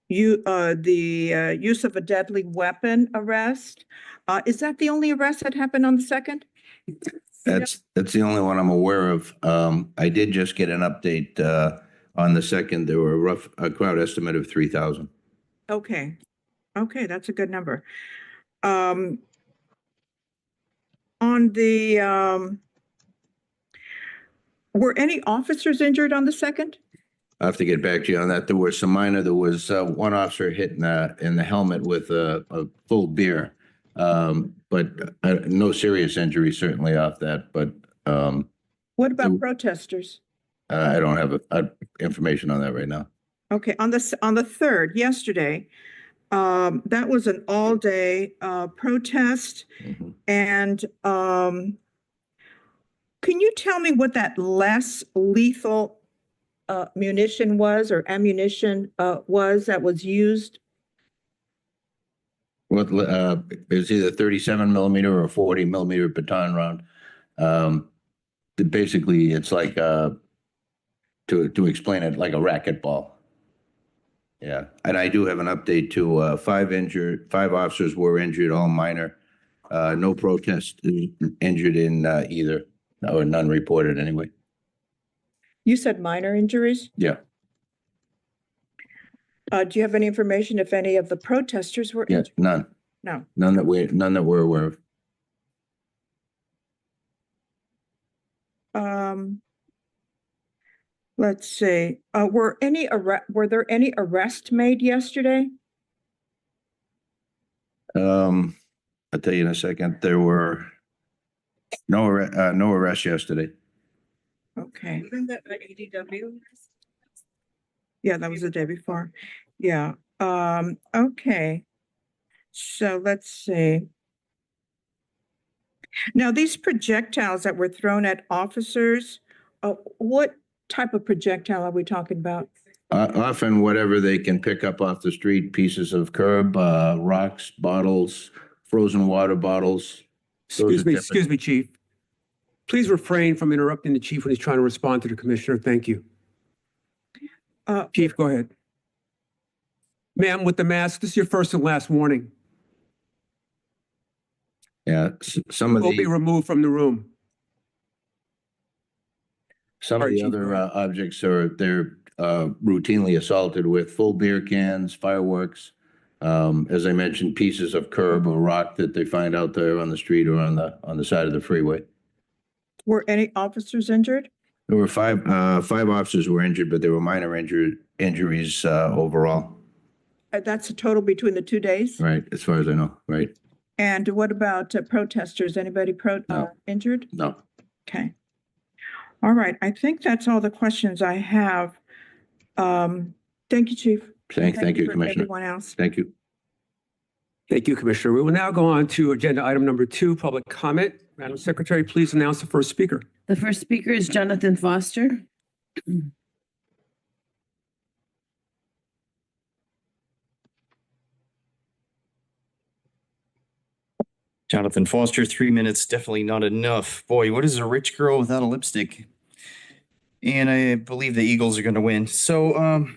use of a deadly weapon arrest. Is that the only arrest that happened on the 2nd? That's the only one I'm aware of. I did just get an update on the 2nd. There were a crowd estimate of 3,000. Okay. Okay, that's a good number. On the were any officers injured on the 2nd? I have to get back to you on that. There was some minor. There was one officer hit in the helmet with a full beer, but no serious injury certainly off that. But what about protesters? I don't have information on that right now. Okay, on the 3rd, yesterday, that was an all-day protest, and can you tell me what that less lethal munition was or ammunition was that was used? What it was either 37 millimeter or 40 millimeter baton round. Basically, it's like to explain it, like a racquetball. Yeah, and I do have an update to 5 officers were injured, all minor. No protest injured in either, or none reported anyway. You said minor injuries? Yeah. Do you have any information if any of the protesters were injured? None. No. None that we're aware of. Let's see. Were there any arrests made yesterday? I'll tell you in a second. There were no arrests yesterday. Okay. Even the ADW? Yeah, that was the day before. Yeah. Okay. So let's see. Now, these projectiles that were thrown at officers, what type of projectile are we talking about? Often whatever they can pick up off the street, pieces of curb, rocks, bottles, frozen water bottles. Excuse me, Chief. Please refrain from interrupting the chief when he's trying to respond to the commissioner. Thank you. Chief, go ahead. Ma'am, with the mask, this is your first and last warning. Yeah, some of will be removed from the room. Some of the other objects they're routinely assaulted with full beer cans, fireworks. As I mentioned, pieces of curb or rock that they find out there on the street or on the side of the freeway. Were any officers injured? There were five officers were injured, but there were minor injuries overall. That's a total between the 2 days? Right, as far as I know, right. And what about protesters? Anybody injured? No. Okay. All right. I think that's all the questions I have. Thank you, Chief. Thank you, Commissioner. Everyone else. Thank you. Thank you, Commissioner. We will now go on to agenda item number 2, public comment. Madam Secretary, please announce the first speaker. The first speaker is Jonathan Foster. Jonathan Foster, 3 minutes, definitely not enough. Boy, what is a rich girl without a lipstick? And I believe the Eagles are going to win. So,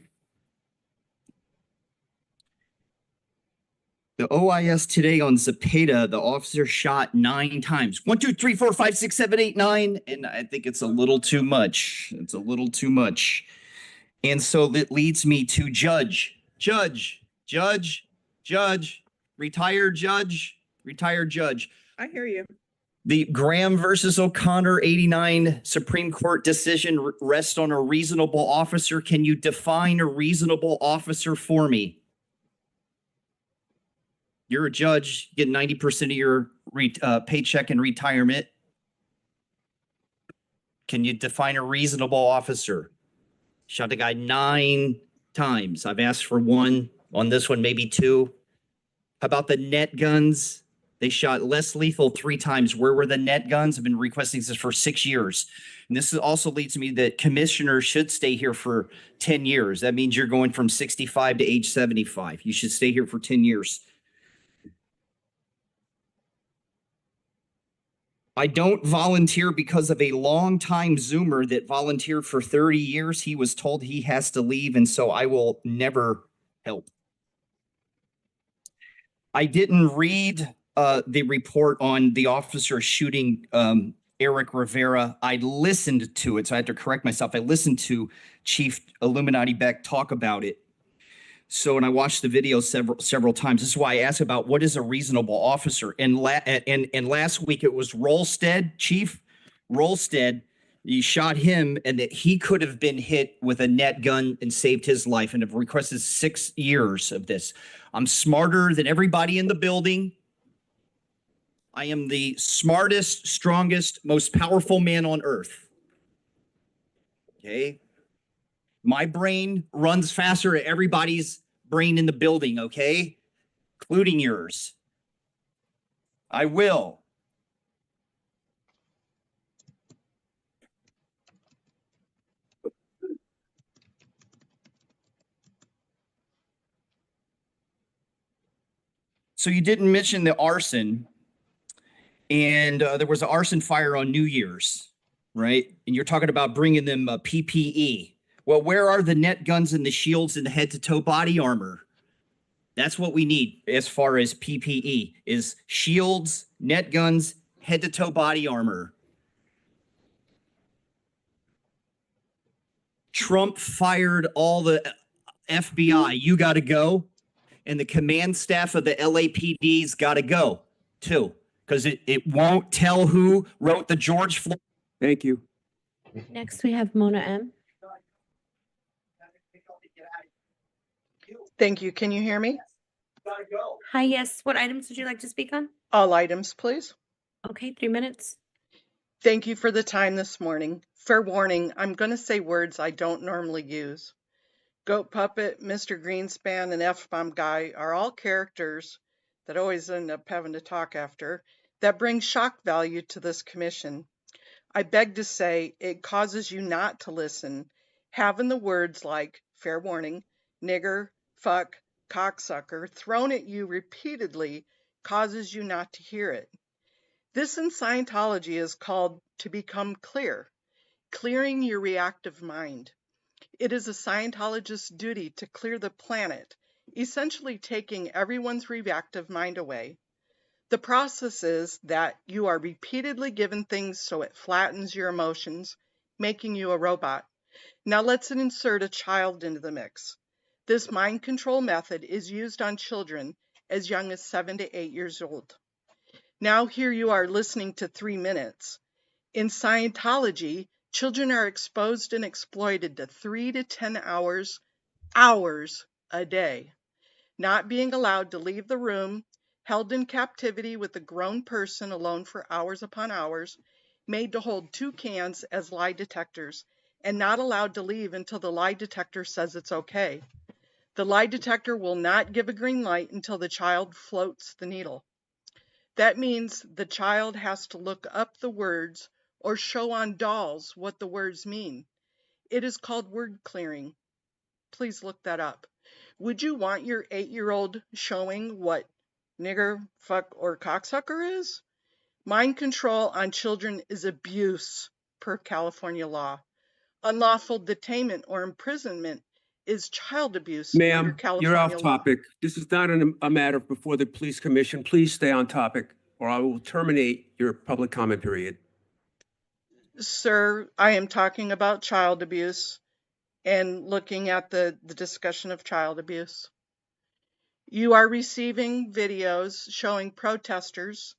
the OIS today on Zepeda, the officer shot 9 times. 1, 2, 3, 4, 5, 6, 7, 8, 9. And I think it's a little too much. It's a little too much. And so that leads me to judge, retired judge. I hear you. The Graham versus O'Connor 89 Supreme Court decision rests on a reasonable officer. Can you define a reasonable officer for me? You're a judge, you get 90% of your paycheck in retirement. Can you define a reasonable officer? Shot the guy 9 times. I've asked for 1 on this one, maybe 2. How about the net guns? They shot less lethal 3 times. Where were the net guns? I've been requesting this for 6 years. And this also leads me that commissioners should stay here for 10 years. That means you're going from 65 to age 75. You should stay here for 10 years. I don't volunteer because of a longtime Zoomer that volunteered for 30 years. He was told he has to leave, and so I will never help. I didn't read the report on the officer shooting Eric Rivera. I listened to it, so I had to correct myself. I listened to Chief Illuminati Beck talk about it. So, and I watched the video several times. This is why I asked about what is a reasonable officer. And last week it was Rolstead, Chief Rolstead. You shot him, and that he could have been hit with a net gun and saved his life, and have requested 6 years of this. I'm smarter than everybody in the building. I am the smartest, strongest, most powerful man on earth. Okay. My brain runs faster than everybody's brain in the building, okay? Including yours. I will. So you didn't mention the arson, and there was an arson fire on New Year's, right? And you're talking about bringing them PPE. Well, where are the net guns and the shields and the head-to-toe body armor? That's what we need as far as PPE, is shields, net guns, head-to-toe body armor. Trump fired all the FBI. You got to go. And the command staff of the LAPD's got to go, too, because it won't tell who wrote the George Floyd. Thank you. Next, we have Mona M. Thank you. Can you hear me? Hi, yes. What items would you like to speak on? All items, please. Okay, 3 minutes. Thank you for the time this morning. Fair warning, I'm going to say words I don't normally use. Goat Puppet, Mr. Greenspan, and F-Bomb Guy are all characters that always end up having to talk after that bring shock value to this commission. I beg to say it causes you not to listen, having the words like fair warning, nigger, fuck, cocksucker thrown at you repeatedly causes you not to hear it. This in Scientology is called to become clear, clearing your reactive mind. It is a Scientologist's duty to clear the planet, essentially taking everyone's reactive mind away. The process is that you are repeatedly given things so it flattens your emotions, making you a robot. Now let's insert a child into the mix. This mind control method is used on children as young as 7 to 8 years old. Now here you are listening to 3 minutes. In Scientology, children are exposed and exploited to 3 to 10 hours a day, not being allowed to leave the room, held in captivity with a grown person alone for hours upon hours, made to hold 2 cans as lie detectors, and not allowed to leave until the lie detector says it's okay. The lie detector will not give a green light until the child floats the needle. That means the child has to look up the words or show on dolls what the words mean. It is called word clearing. Please look that up. Would you want your 8-year-old showing what nigger, fuck, or cocksucker is? Mind control on children is abuse per California law. Unlawful detainment or imprisonment is child abuse under Ma'am, California you're off law. topic. This is not a matter before the police commission. Please stay on topic, or I will terminate your public comment period. Sir, I am talking about child abuse and looking at the discussion of child abuse. You are receiving videos showing protesters.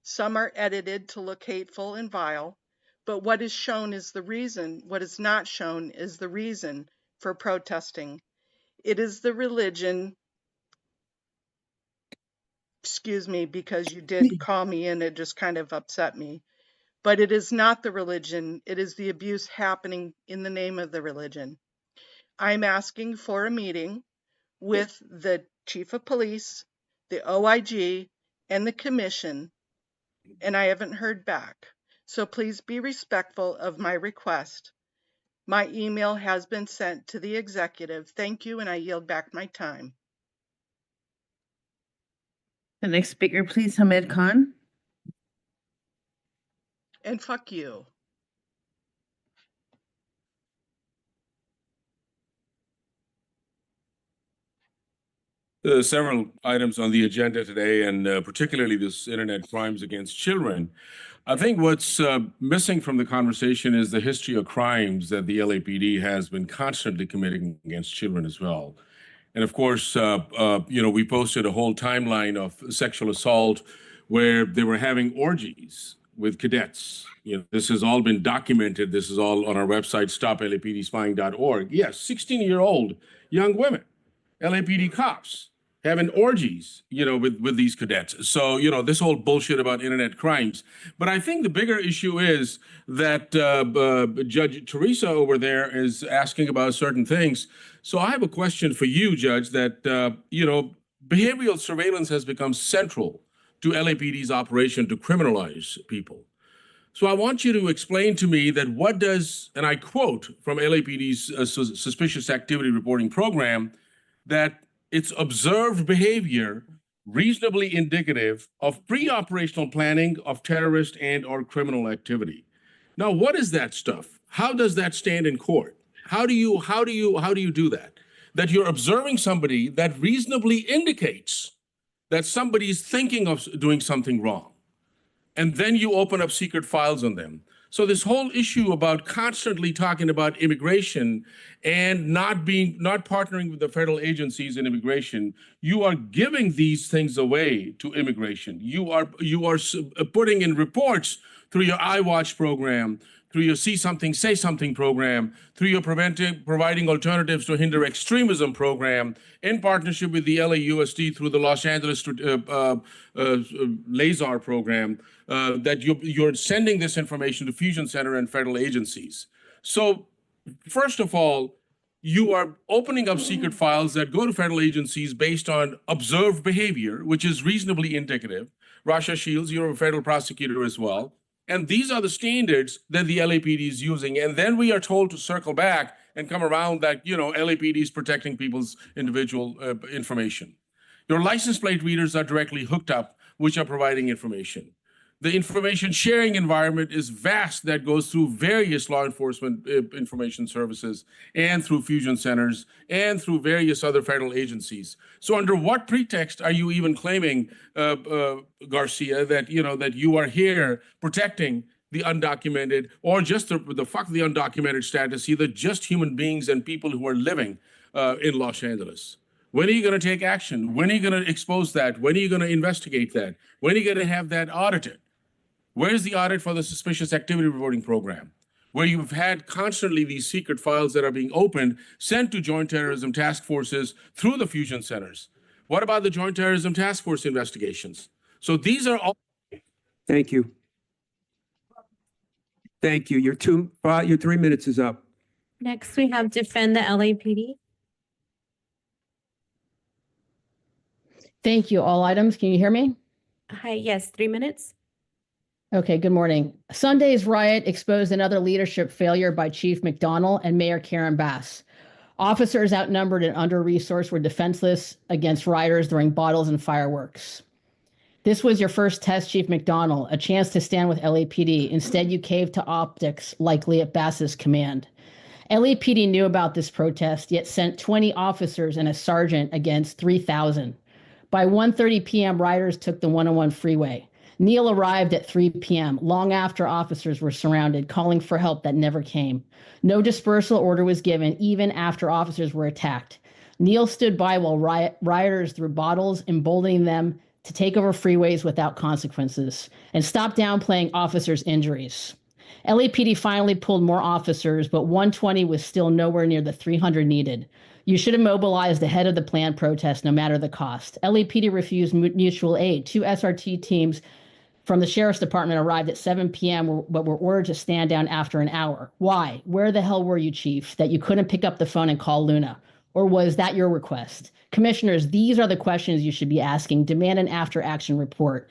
Some are edited to look hateful and vile, but what is shown is the reason. What is not shown is the reason for protesting. It is the religion. Excuse me, because you did call me and it just kind of upset me. But it is not the religion. It is the abuse happening in the name of the religion. I'm asking for a meeting with the chief of police, the OIG, and the commission, and I haven't heard back. So please be respectful of my request. My email has been sent to the executive. Thank you, and I yield back my time. The next speaker, please, Hamed Khan. And fuck you. Several items on the agenda today, and particularly this internet crimes against children. I think what's missing from the conversation is the history of crimes that the LAPD has been constantly committing against children as well. And of course, we posted a whole timeline of sexual assault where they were having orgies with cadets. This has all been documented. This is all on our website, stoplapdspying.org. Yes, 16-year-old young women, LAPD cops, having orgies, with these cadets. So, this whole bullshit about internet crimes. But I think the bigger issue is that Judge Teresa over there is asking about certain things. So I have a question for you, Judge, that, behavioral surveillance has become central to LAPD's operation to criminalize people. So I want you to explain to me that what does, and I quote from LAPD's suspicious activity reporting program, that it's observed behavior reasonably indicative of pre-operational planning of terrorist and or criminal activity. Now, what is that stuff? How does that stand in court? How do you do that? That you're observing somebody that reasonably indicates that somebody's thinking of doing something wrong, and then you open up secret files on them. So this whole issue about constantly talking about immigration and not partnering with the federal agencies in immigration, you are giving these things away to immigration. You are putting in reports through your iWatch program, through your See Something, Say Something program, through your providing alternatives to hinder extremism program, in partnership with the LAUSD through the Los Angeles LASAR program, that you're sending this information to Fusion Center and federal agencies. So first of all, you are opening up secret files that go to federal agencies based on observed behavior, which is reasonably indicative. Rasha Shields, you're a federal prosecutor as well. And these are the standards that the LAPD is using. And then we are told to circle back and come around that, LAPD is protecting people's individual information. Your license plate readers are directly hooked up, which are providing information. The information sharing environment is vast that goes through various law enforcement information services and through fusion centers and through various other federal agencies. So under what pretext are you even claiming, Garcia, that you are here protecting the undocumented, or just the fuck the undocumented status, either just human beings and people who are living in Los Angeles? When are you going to take action? When are you going to expose that? When are you going to investigate that? When are you going to have that audited? Where's the audit for the suspicious activity reporting program, where you've had constantly these secret files that are being opened, sent to joint terrorism task forces through the fusion centers? What about the joint terrorism task force investigations? So these are all. Thank you. Thank you. Your 3 minutes is up. Next, we have defend the LAPD. Thank you. All items. Can you hear me? Hi, yes, 3 minutes. Okay, good morning. Sunday's riot exposed another leadership failure by Chief McDonnell and Mayor Karen Bass. Officers outnumbered and under-resourced were defenseless against rioters throwing bottles and fireworks. This was your first test, Chief McDonnell, a chance to stand with LAPD. Instead, you caved to optics, likely at Bass's command. LAPD knew about this protest, yet sent 20 officers and a sergeant against 3,000. By 1:30 p.m., rioters took the 101 freeway. Neil arrived at 3 p.m., long after officers were surrounded, calling for help that never came. No dispersal order was given, even after officers were attacked. Neil stood by while rioters threw bottles, emboldening them to take over freeways without consequences, and stopped downplaying officers' injuries. LAPD finally pulled more officers, but 120 was still nowhere near the 300 needed. You should have mobilized ahead of the planned protest, no matter the cost. LAPD refused mutual aid. 2 SRT teams from the sheriff's department arrived at 7 p.m., but were ordered to stand down after an hour. Why? Where the hell were you, Chief, that you couldn't pick up the phone and call Luna? Or was that your request? Commissioners, these are the questions you should be asking. Demand an after-action report.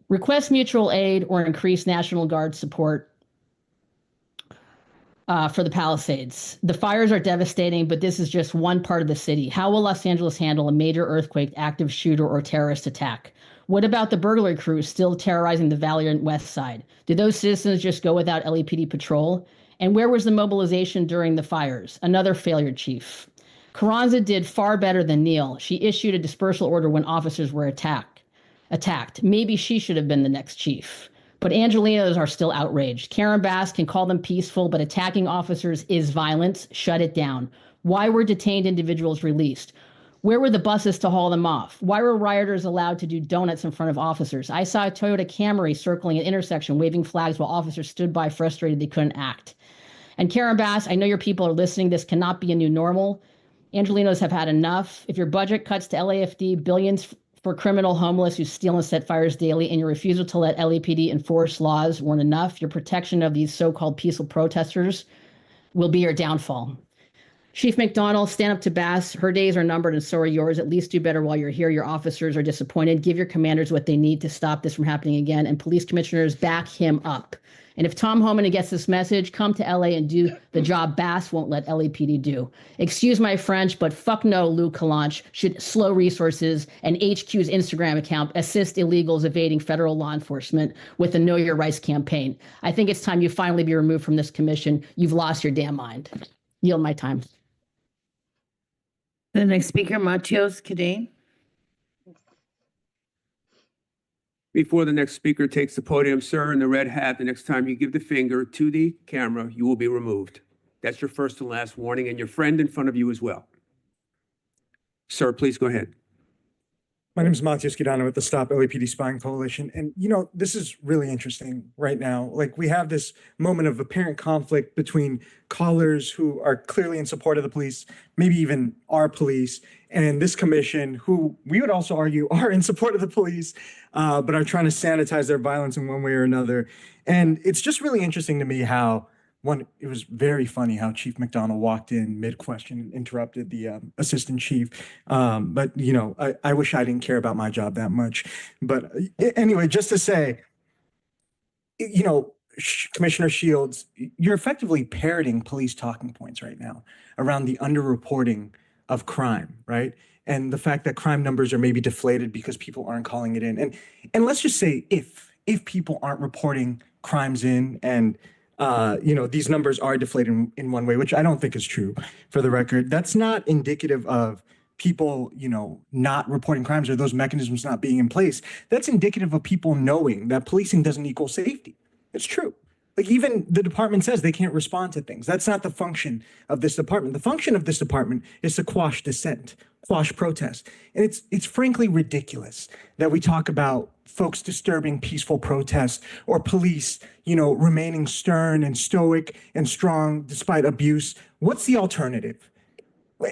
Request mutual aid or increase National Guard support for the Palisades. The fires are devastating, but this is just one part of the city. How will Los Angeles handle a major earthquake, active shooter, or terrorist attack? What about the burglary crews still terrorizing the Valley and West Side? Did those citizens just go without LAPD patrol? And where was the mobilization during the fires? Another failure, Chief. Carranza did far better than Neal. She issued a dispersal order when officers were attacked. Maybe she should have been the next chief. But Angelinos are still outraged. Karen Bass can call them peaceful, but attacking officers is violence. Shut it down. Why were detained individuals released? Where were the buses to haul them off? Why were rioters allowed to do donuts in front of officers? I saw a Toyota Camry circling an intersection, waving flags while officers stood by frustrated they couldn't act. And Karen Bass, I know your people are listening. This cannot be a new normal. Angelinos have had enough. If your budget cuts to LAFD, billions for criminal homeless who steal and set fires daily, and your refusal to let LAPD enforce laws weren't enough, your protection of these so-called peaceful protesters will be your downfall. Chief McDonald, stand up to Bass. Her days are numbered and so are yours. At least do better while you're here. Your officers are disappointed. Give your commanders what they need to stop this from happening again. And police commissioners, back him up. And if Tom Homan gets this message, come to LA and do the job Bass won't let LAPD do. Excuse my French, but fuck no, Lou Kalanch should slow resources and HQ's Instagram account assist illegals evading federal law enforcement with the Know Your Rights campaign. I think it's time you finally be removed from this commission. You've lost your damn mind. Yield my time. The next speaker, Matios Cadane. Before the next speaker takes the podium, sir, in the red hat, the next time you give the finger to the camera, you will be removed. That's your first and last warning, and your friend in front of you as well. Sir, please go ahead. My name is Matias Guidano with the Stop LAPD Spying Coalition. And, you know, this is really interesting right now. Like, we have this moment of apparent conflict between callers who are clearly in support of the police, maybe even our police, and this commission, who we would also argue are in support of the police, but are trying to sanitize their violence in one way or another. And it's just really interesting to me how it was very funny how Chief McDonald walked in mid-question and interrupted the assistant chief. But, you know, I wish I didn't care about my job that much. But anyway, just to say, you know, Commissioner Shields, you're effectively parroting police talking points right now around the underreporting of crime, right? And the fact that crime numbers are maybe deflated because people aren't calling it in. And let's just say if people aren't reporting crimes in and you know, these numbers are deflated in one way, which I don't think is true for the record. That's not indicative of people, you know, not reporting crimes or those mechanisms not being in place. That's indicative of people knowing that policing doesn't equal safety. It's true. Like, even the department says they can't respond to things. That's not the function of this department. The function of this department is to quash dissent, quash protest. And it's frankly ridiculous that we talk about folks disturbing peaceful protests or police, you know, remaining stern and stoic and strong despite abuse. What's the alternative?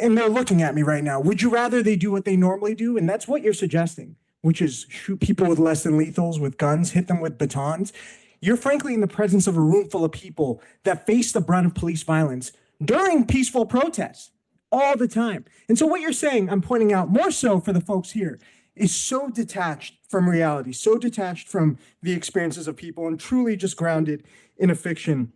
And they're looking at me right now. Would you rather they do what they normally do? And that's what you're suggesting, which is shoot people with less than lethals, with guns, hit them with batons. You're frankly in the presence of a room full of people that face the brunt of police violence during peaceful protests all the time. And so what you're saying, I'm pointing out more so for the folks here, is so detached from reality, so detached from the experiences of people and truly just grounded in a fiction.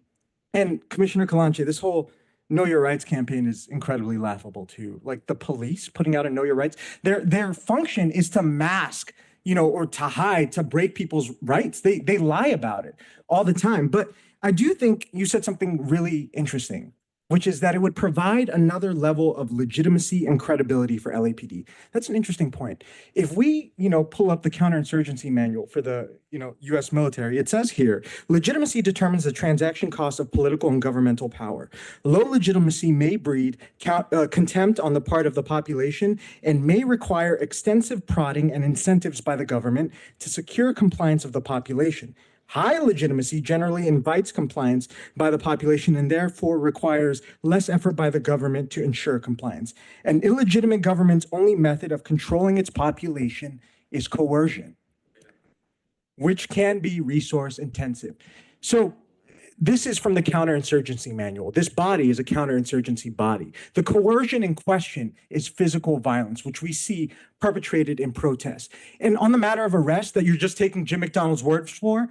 And Commissioner Kalanche, this whole Know Your Rights campaign is incredibly laughable too. Like, the police putting out a Know Your Rights, their function is to mask, you know, or to hide, to break people's rights. They lie about it all the time. But I do think you said something really interesting, which is that it would provide another level of legitimacy and credibility for LAPD. That's an interesting point. If we, you know, pull up the counterinsurgency manual for the, you know, U.S. military, it says here, legitimacy determines the transaction cost of political and governmental power. Low legitimacy may breed contempt on the part of the population and may require extensive prodding and incentives by the government to secure compliance of the population. High legitimacy generally invites compliance by the population and therefore requires less effort by the government to ensure compliance. An illegitimate government's only method of controlling its population is coercion. which can be resource intensive. So this is from the counterinsurgency manual. This body is a counterinsurgency body. The coercion in question is physical violence, which we see perpetrated in protests. And on the matter of arrest that you're just taking Jim McDonald's word for,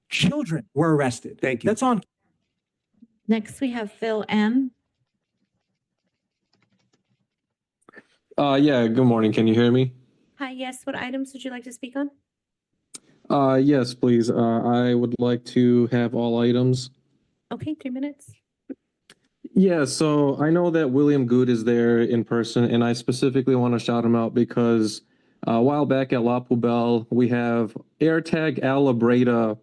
children were arrested. Thank you. That's on. Next, we have Phil M. Yeah, good morning. Can you hear me? Hi, yes. What items would you like to speak on? Yes, please. I would like to have all items. Okay, 3 minutes. Yeah, so I know that William Good is there in person, and I specifically want to shout him out because a while back at La Poubelle, we have AirTag Al Labreda,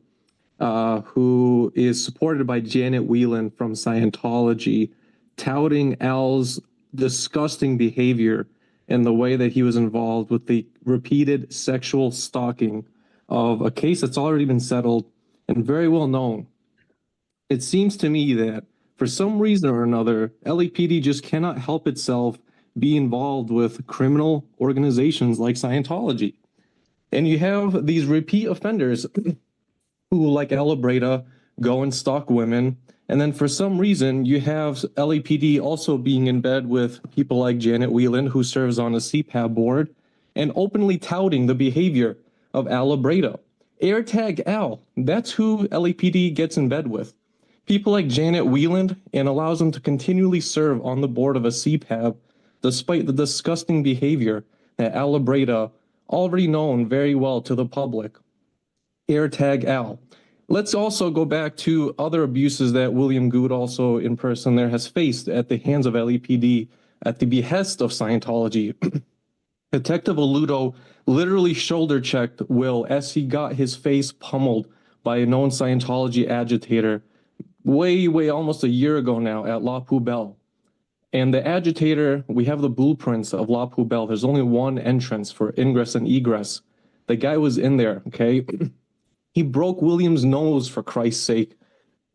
who is supported by Janet Whelan from Scientology, touting Al's disgusting behavior and the way that he was involved with the repeated sexual stalking of a case that's already been settled and very well known. It seems to me that for some reason or another, LAPD just cannot help itself be involved with criminal organizations like Scientology. And you have these repeat offenders who, like Al Labreda, go and stalk women. And then for some reason, you have LAPD also being in bed with people like Janet Whelan, who serves on a CPAB board, and openly touting the behavior of Al Labreda. AirTag Al, that's who LAPD gets in bed with. People like Janet Whelan, and allows them to continually serve on the board of a CPAB, despite the disgusting behavior that Al Labreda, already known very well to the public. AirTag Al. Let's also go back to other abuses that William Good, also in person there, has faced at the hands of LAPD at the behest of Scientology. Detective Aludo literally shoulder-checked Will as he got his face pummeled by a known Scientology agitator way almost a year ago now at La Poubelle. And the agitator, we have the blueprints of La Poubelle. There's only one entrance for ingress and egress. The guy was in there, okay? He broke William's nose, for Christ's sake.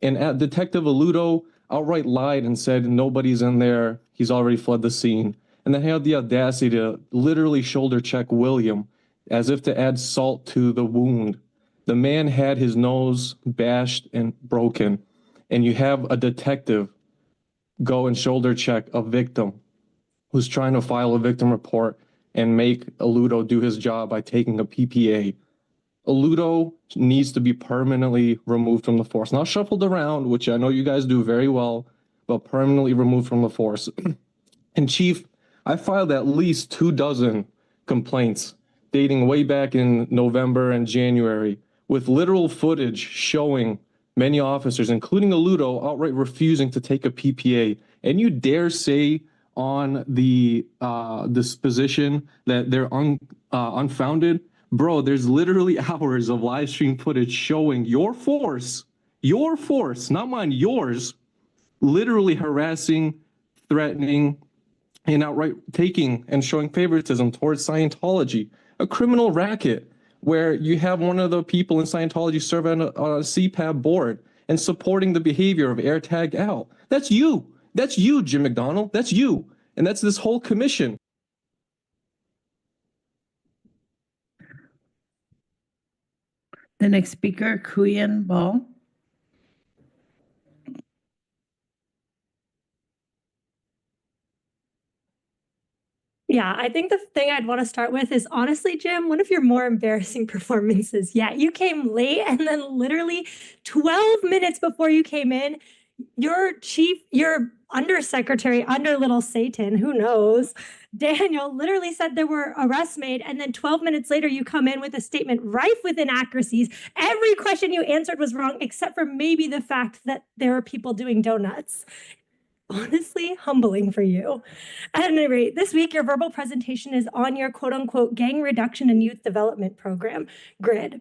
And Detective Aludo outright lied and said nobody's in there. He's already fled the scene. And then had the audacity to literally shoulder check William as if to add salt to the wound. The man had his nose bashed and broken. And you have a detective go and shoulder check a victim who's trying to file a victim report and make Aludo do his job by taking a PPA. Aludo needs to be permanently removed from the force. Not shuffled around, which I know you guys do very well, but permanently removed from the force. And Chief, I filed at least 24 complaints dating way back in November and January with literal footage showing many officers, including Aludo, outright refusing to take a PPA. And you dare say on the disposition that they're unfounded? Bro, there's literally hours of live stream footage showing your force, not mine, yours, literally harassing, threatening, and outright taking and showing favoritism towards Scientology, a criminal racket where you have one of the people in Scientology serve on a CPAB board and supporting the behavior of AirTag Al. That's you. That's you, Jim McDonald. That's you. And that's this whole commission. The next speaker, Kuyen Ball. Yeah, I think the thing I'd want to start with is honestly, Jim, one of your more embarrassing performances. Yeah, you came late and then literally 12 minutes before you came in, your undersecretary under little Satan, who knows, Daniel literally said there were arrests made. And then 12 minutes later, you come in with a statement rife with inaccuracies. Every question you answered was wrong, except for maybe the fact that there are people doing donuts. Honestly, humbling for you. At any rate, this week, your verbal presentation is on your quote unquote gang reduction and youth development program, GRID.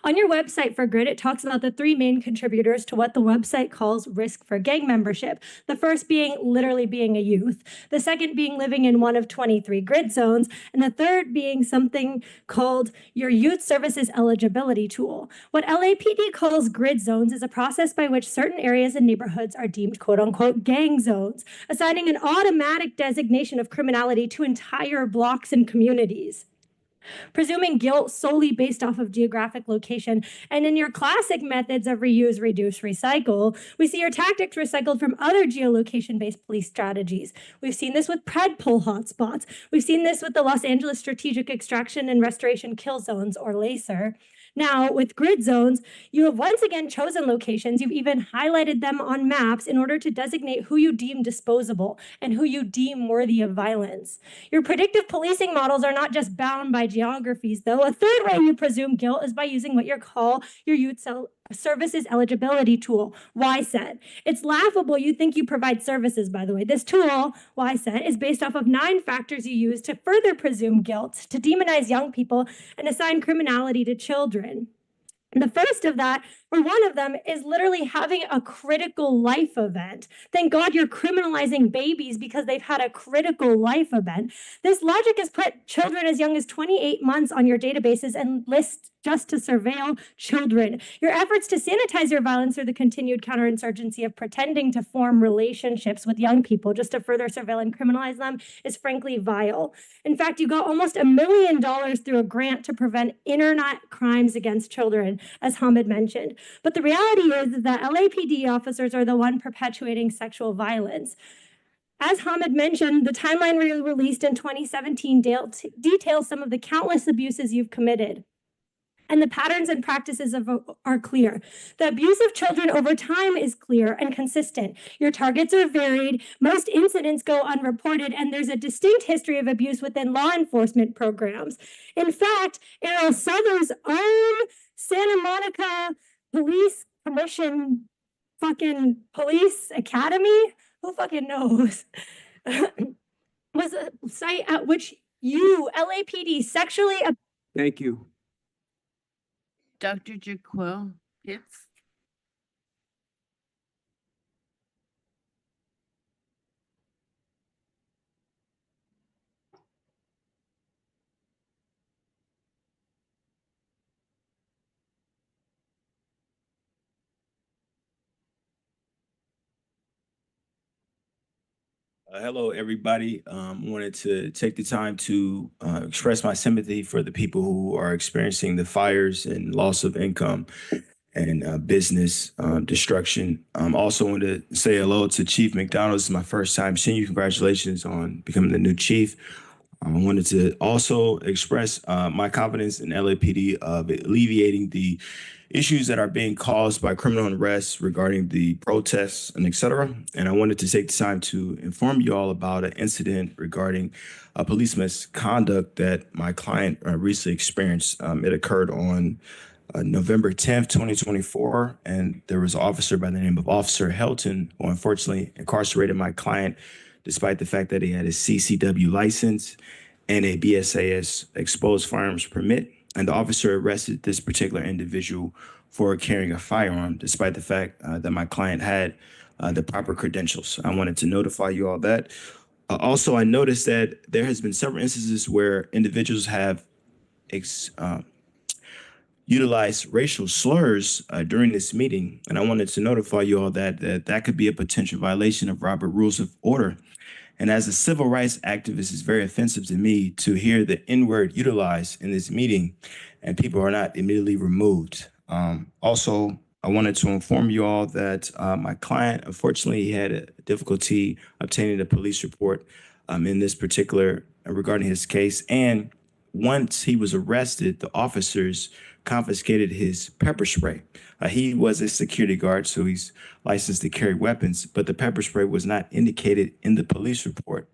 On your website for GRID, it talks about the three main contributors to what the website calls risk for gang membership. The first being literally being a youth, the second being living in one of 23 GRID zones, and the third being something called your youth services eligibility tool. What LAPD calls GRID zones is a process by which certain areas and neighborhoods are deemed quote unquote gang zones, assigning an automatic designation of criminality to entire blocks and communities. presuming guilt solely based off of geographic location. And in your classic methods of reuse, reduce, recycle, we see your tactics recycled from other geolocation-based police strategies. We've seen this with predpol hotspots. We've seen this with the Los Angeles Strategic Extraction and Restoration Kill Zones, or LASER. Now, with grid zones, you have once again chosen locations. You've even highlighted them on maps in order to designate who you deem disposable and who you deem worthy of violence. Your predictive policing models are not just bound by geographies, though. A third way you presume guilt is by using what you call your youth services eligibility tool, YSET. It's laughable you think you provide services, by the way. This tool, YSET, is based off of 9 factors you use to further presume guilt, to demonize young people, and assign criminality to children. And the first of that, or one of them, is literally having a critical life event. Thank God you're criminalizing babies because they've had a critical life event. This logic has put children as young as 28 months on your databases and lists just to surveil children. Your efforts to sanitize your violence or the continued counterinsurgency of pretending to form relationships with young people just to further surveil and criminalize them is frankly vile. In fact, you got almost $1 million through a grant to prevent internet crimes against children, as Hamid mentioned. But the reality is that LAPD officers are the one perpetuating sexual violence. As Hamid mentioned, the timeline released in 2017 details some of the countless abuses you've committed. And the patterns and practices are clear. The abuse of children over time is clear and consistent. Your targets are varied, most incidents go unreported, and there's a distinct history of abuse within law enforcement programs. In fact, Errol Souther's own Santa Monica Police Commission fucking police academy, who fucking knows, was a site at which you, LAPD, sexually... Thank you. Dr. Jaquil Pitts. Hello, everybody. Wanted to take the time to express my sympathy for the people who are experiencing the fires and loss of income and business destruction. Also wanted to say hello to Chief McDonald. This is my first time seeing you. Congratulations on becoming the new chief. I wanted to also express my confidence in LAPD of alleviating the issues that are being caused by criminal unrest regarding the protests and et cetera. And I wanted to take the time to inform you all about an incident regarding police misconduct that my client recently experienced. It occurred on November 10th, 2024, and there was an officer by the name of Officer Helton who unfortunately incarcerated my client despite the fact that he had a CCW license and a BSAS exposed firearms permit. And the officer arrested this particular individual for carrying a firearm, despite the fact that my client had the proper credentials. I wanted to notify you all that. Also, I noticed that there has been several instances where individuals have utilized racial slurs during this meeting. And I wanted to notify you all that could be a potential violation of Robert Rules of Order. And as a civil rights activist, it's very offensive to me to hear the N-word utilized in this meeting and people are not immediately removed. Also, I wanted to inform you all that my client, unfortunately, had a difficulty obtaining a police report in this particular regarding his case. And once he was arrested, the officers confiscated his pepper spray. He was a security guard, so he's licensed to carry weapons, but the pepper spray was not indicated in the police report.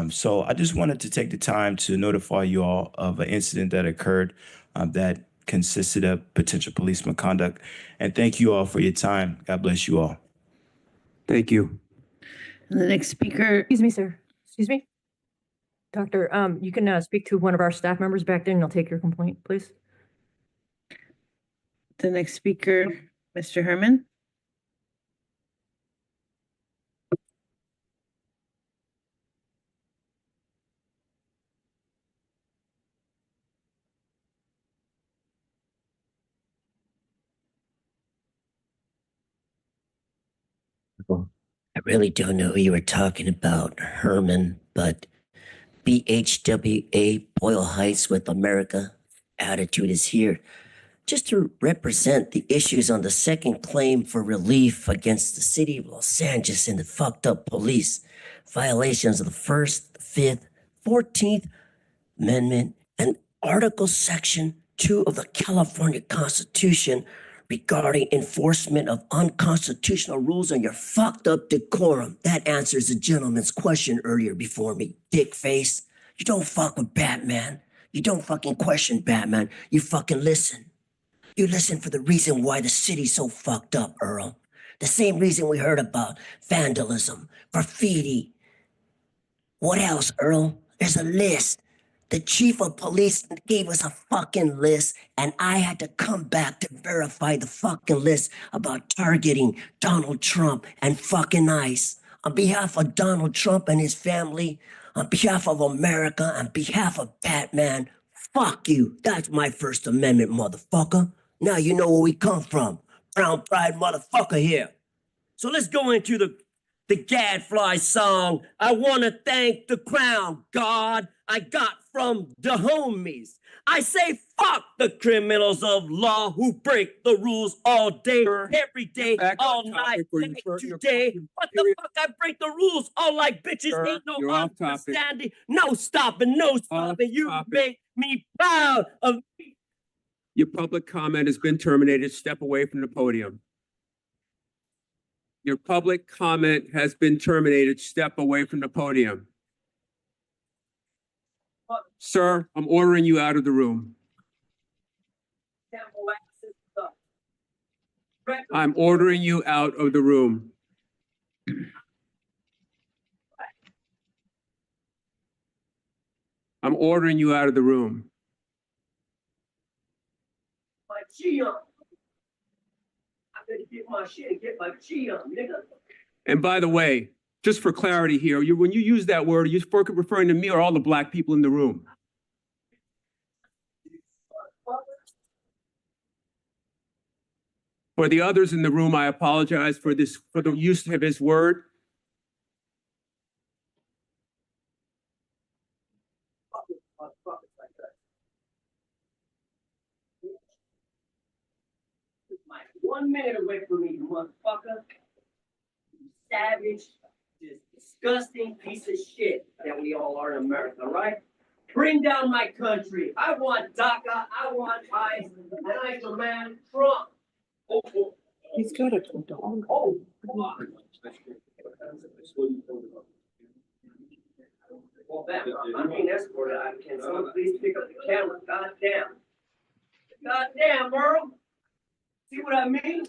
So I just wanted to take the time to notify you all of an incident that occurred that consisted of potential police misconduct. And thank you all for your time. God bless you all. Thank you. The next speaker. Excuse me, sir. Excuse me. Doctor, you can speak to one of our staff members back there and I'll take your complaint, please. The next speaker, Mr. Herman. I really don't know who you were talking about, Herman, but BHWA Boyle Heights with America. Attitude is here just to represent the issues on the second claim for relief against the city of Los Angeles and the fucked up police. Violations of the 1st, 5th, 14th Amendment and Article Section 2 of the California Constitution regarding enforcement of unconstitutional rules on your fucked up decorum. That answers the gentleman's question earlier before me, dick face. You don't fuck with Batman. You don't fucking question Batman. You fucking listen. You listen for the reason why the city's so fucked up, Earl. The same reason we heard about vandalism, graffiti. What else, Earl? There's a list. The chief of police gave us a fucking list, and I had to come back to verify the fucking list about targeting Donald Trump and fucking ICE. On behalf of Donald Trump and his family, on behalf of America, on behalf of Batman, fuck you. That's my First Amendment, motherfucker. Now you know where we come from. Brown pride motherfucker here. So let's go into the Gadfly song. I want to thank the crown, God, I got from the homies. I say fuck the criminals of law who break the rules all day, every day, all night, today. What the fuck? I break the rules all like bitches. Ain't no understanding. No stopping, no stopping. You make me proud of me. Your public comment has been terminated. Step away from the podium. Your public comment has been terminated. Step away from the podium. Sir, I'm ordering you out of the room. I'm ordering you out of the room. I'm ordering you out of the room. I'm gonna get my shit and get my G on, nigga. And by the way, just for clarity here, when you use that word, are you referring to me or all the black people in the room? For the others in the room, I apologize for the use of his word. One minute away from me, you motherfucker. You savage, just disgusting piece of shit that we all are in America, right? Bring down my country. I want DACA, I want ICE, and I demand Trump. Oh. He's got a dog. Oh. Well, I'm being escorted. Can someone please pick up the camera? Goddamn. Goddamn, Earl. See what I mean?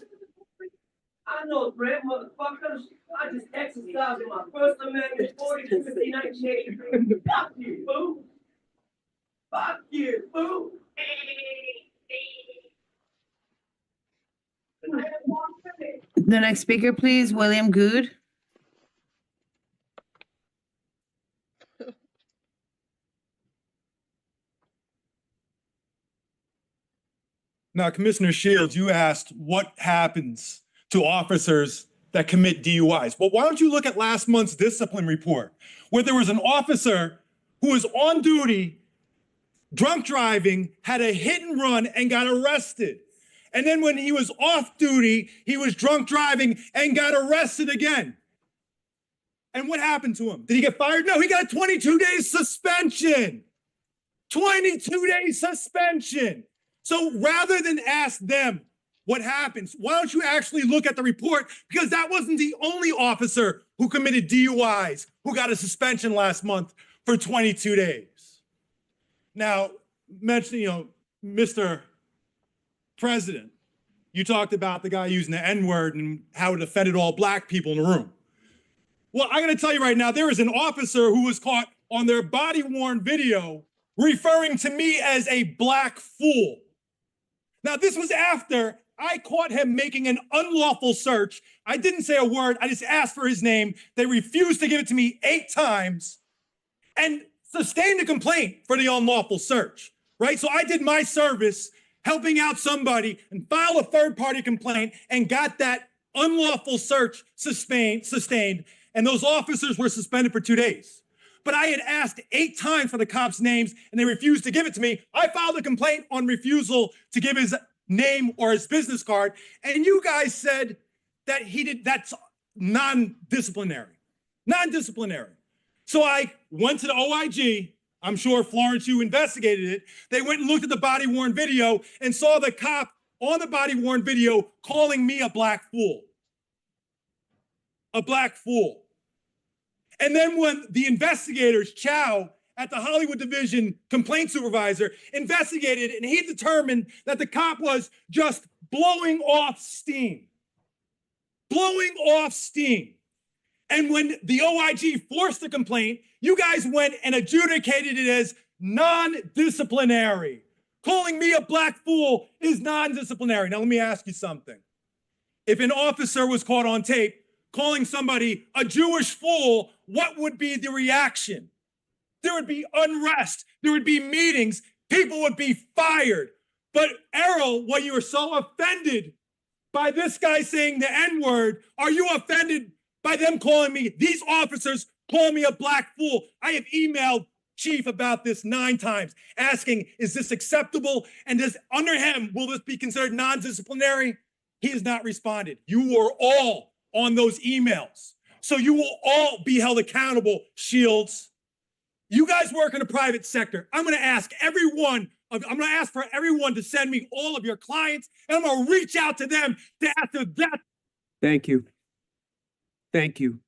I know threat, motherfuckers. I just exercised my First Amendment 1983. Fuck you, fool. Fuck you, fool. The next speaker, please, William Good. Now, Commissioner Shields, you asked what happens to officers that commit DUIs. Well, why don't you look at last month's discipline report, where there was an officer who was on duty, drunk driving, had a hit and run, and got arrested. And then when he was off duty, he was drunk driving and got arrested again. And what happened to him? Did he get fired? No, he got a 22-day suspension. 22-day suspension. So rather than ask them what happens, why don't you actually look at the report? Because that wasn't the only officer who committed DUIs who got a suspension last month for 22 days. Now, mentioning, Mr. President, you talked about the guy using the N-word and how it offended all black people in the room. Well, I'm going to tell you right now, there is an officer who was caught on their body-worn video referring to me as a black fool. Now, this was after I caught him making an unlawful search. I didn't say a word. I just asked for his name. They refused to give it to me 8 times and sustained a complaint for the unlawful search, right? So I did my service helping out somebody and filed a third-party complaint and got that unlawful search sustained, and those officers were suspended for 2 days. but I had asked 8 times for the cops' names and they refused to give it to me. I filed a complaint on refusal to give his name or his business card. And you guys said that that's non-disciplinary. So I went to the OIG. I'm sure, Florence, you investigated it. They went and looked at the body-worn video and saw the cop on the body-worn video calling me a black fool. A black fool. And then when the investigators, Chow, at the Hollywood Division complaint supervisor, investigated it, and he determined that the cop was just blowing off steam. Blowing off steam. And when the OIG forced the complaint, you guys went and adjudicated it as non-disciplinary. Calling me a black fool is non-disciplinary. Now, let me ask you something. If an officer was caught on tape calling somebody a Jewish fool, what would be the reaction? There would be unrest. There would be meetings. People would be fired. But Errol, what you are so offended by this guy saying the N-word, are you offended by them calling me, these officers call me a black fool? I have emailed Chief about this 9 times, asking, is this acceptable? And does, under him, will this be considered non-disciplinary? He has not responded. You were all on those emails. So you will all be held accountable, Shields. You guys work in the private sector. I'm going to ask for everyone to send me all of your clients, and I'm going to reach out to them to ask them that. Thank you. Thank you.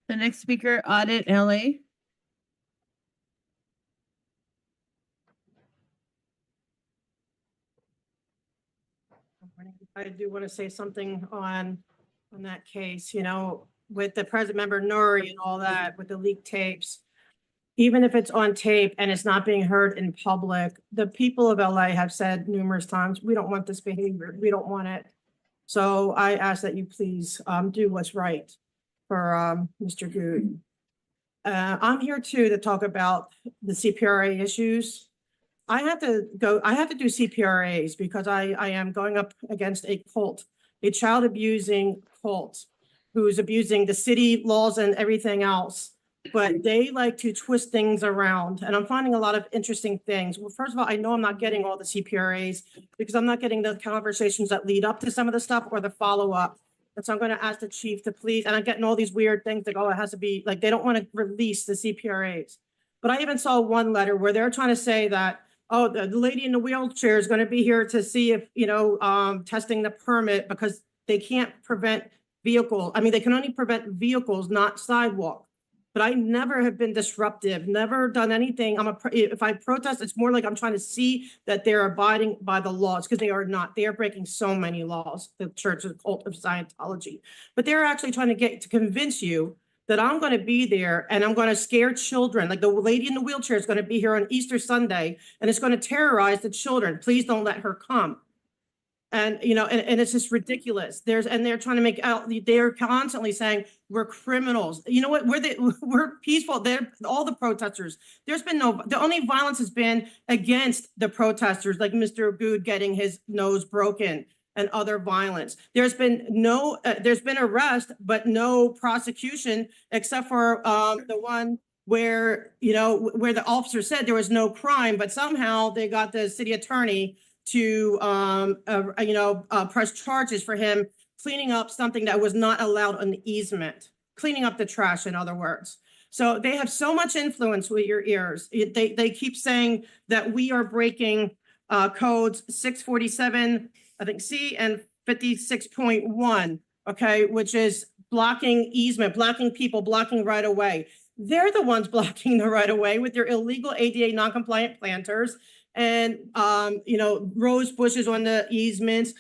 The next speaker, Audit LA. I do want to say something on that case, you know, with the present member Nuri and all that, with the leaked tapes. Even if it's on tape and it's not being heard in public, the people of LA have said numerous times, we don't want this behavior. We don't want it. So I ask that you please do what's right for Mr. Good. I'm here too to talk about the CPRA issues. I have to do CPRAs because I am going up against a cult, a child abusing cult who's abusing the city laws and everything else. But they like to twist things around, and I'm finding a lot of interesting things. Well, first of all, I know I'm not getting all the CPRAs because I'm not getting the conversations that lead up to some of the stuff or the follow-up. And so I'm going to ask the chief to please, and I'm getting all these weird things like, oh, it has to be, like, they don't want to release the CPRAs. But I even saw one letter where they're trying to say that, oh, the lady in the wheelchair is going to be here to see if, you know, testing the permit because they can't prevent vehicles. I mean, they can only prevent vehicles, not sidewalk. But I never have been disruptive, never done anything. If I protest, it's more like I'm trying to see that they're abiding by the laws, because they are not. They are breaking so many laws, the Church of the Cult of Scientology. But they're actually trying to convince you that I'm going to be there and I'm going to scare children. Like the lady in the wheelchair is going to be here on Easter Sunday and it's going to terrorize the children. Please don't let her come. And, you know, and it's just ridiculous. They're trying to make out, they're constantly saying we're criminals. You know what? We're peaceful. They're all the protesters. There's been the only violence has been against the protesters, like Mr. Good getting his nose broken and other violence. There's been arrest, but no prosecution except for the one where, you know, where the officer said there was no crime, but somehow they got the city attorney to, press charges for him cleaning up something that was not allowed on the easement, cleaning up the trash, in other words. So they have so much influence with your ears. They keep saying that we are breaking codes 647, I think C, and 56.1, okay, which is blocking easement, blocking people, blocking right of way. They're the ones blocking the right of way with their illegal ADA non-compliant planters and, rose bushes on the easements,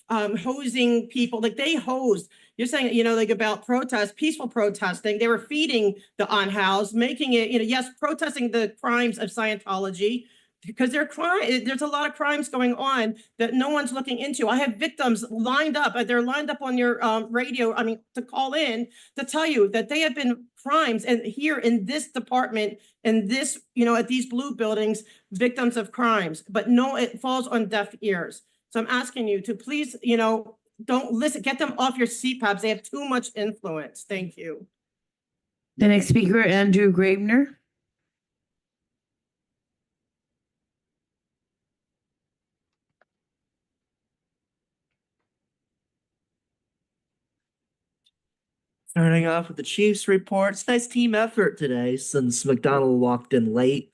hosing people, like they hosed. You're saying, you know, like about protest, peaceful protesting. They were feeding the unhoused, making it, you know, yes, protesting the crimes of Scientology, because there's a lot of crimes going on that no one's looking into. I have victims lined up, they're lined up on your radio, to call in to tell you that they have been crimes, and here in this department, in this, you know, at these blue buildings, victims of crimes, but no, it falls on deaf ears. So I'm asking you to please, you know, don't listen, get them off your CPAPs. They have too much influence. Thank you. The next speaker, Andrew Gravener. Starting off with the Chiefs reports. Nice team effort today since McDonald walked in late.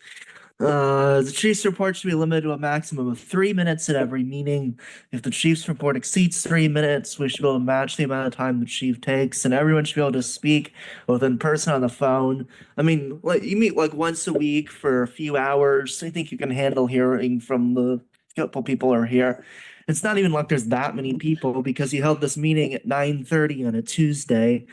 The Chiefs report should be limited to a maximum of 3 minutes at every meeting. If the Chiefs report exceeds 3 minutes, we should be able to match the amount of time the chief takes, and everyone should be able to speak both in person on the phone. I mean, like you meet like once a week for a few hours. I think you can handle hearing from the couple people are here. It's not even like there's that many people because you held this meeting at 9:30 on a Tuesday.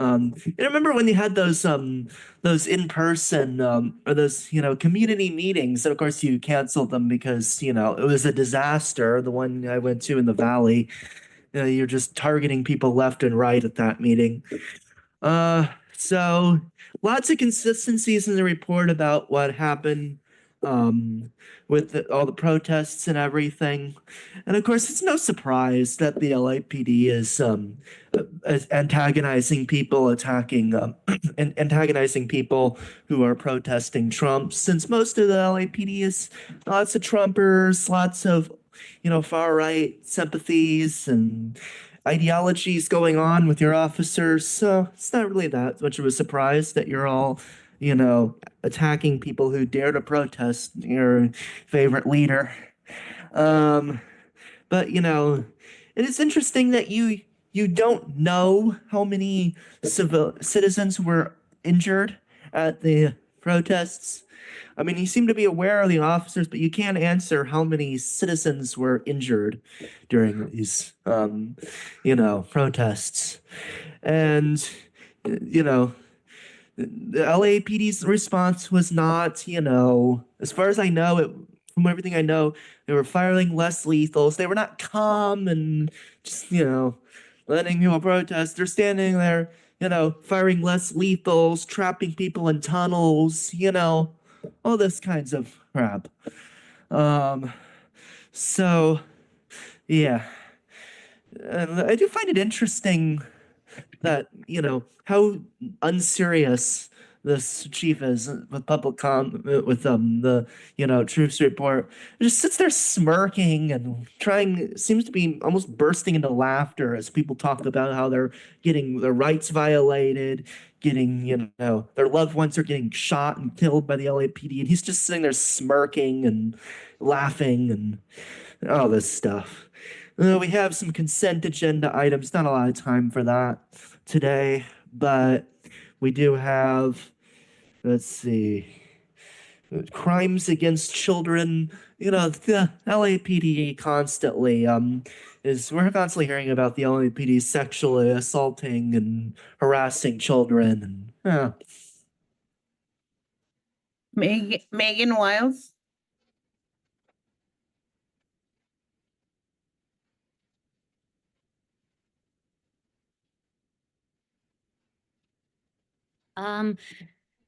You remember when you had those in-person or those community meetings, and of course you canceled them because it was a disaster. The one I went to in the Valley, you're just targeting people left and right at that meeting. So lots of consistencies in the report about what happened with all the protests and everything. And of course, it's no surprise that the LAPD is antagonizing people, antagonizing people who are protesting Trump, since most of the LAPD is lots of Trumpers, lots of far right sympathies and ideologies going on with your officers. So it's not really that much of a surprise that you're all attacking people who dare to protest your favorite leader. But it is interesting that you don't know how many citizens were injured at the protests. I mean, you seem to be aware of the officers, but you can't answer how many citizens were injured during these, protests. And, the LAPD's response was not, as far as I know, from everything I know, they were firing less lethals. They were not calm and just, letting people protest. They're standing there, firing less lethals, trapping people in tunnels, all this kinds of crap. So, yeah. And I do find it interesting that, how unserious this chief is with public with the troops report. He just sits there smirking and seems to be almost bursting into laughter as people talk about how they're getting their rights violated, getting their loved ones are getting shot and killed by the LAPD, and he's just sitting there smirking and laughing and all this stuff. We have some consent agenda items, not a lot of time for that today, but we do have, let's see, crimes against children. The LAPD constantly we're constantly hearing about the LAPD sexually assaulting and harassing children. And Megan Wiles.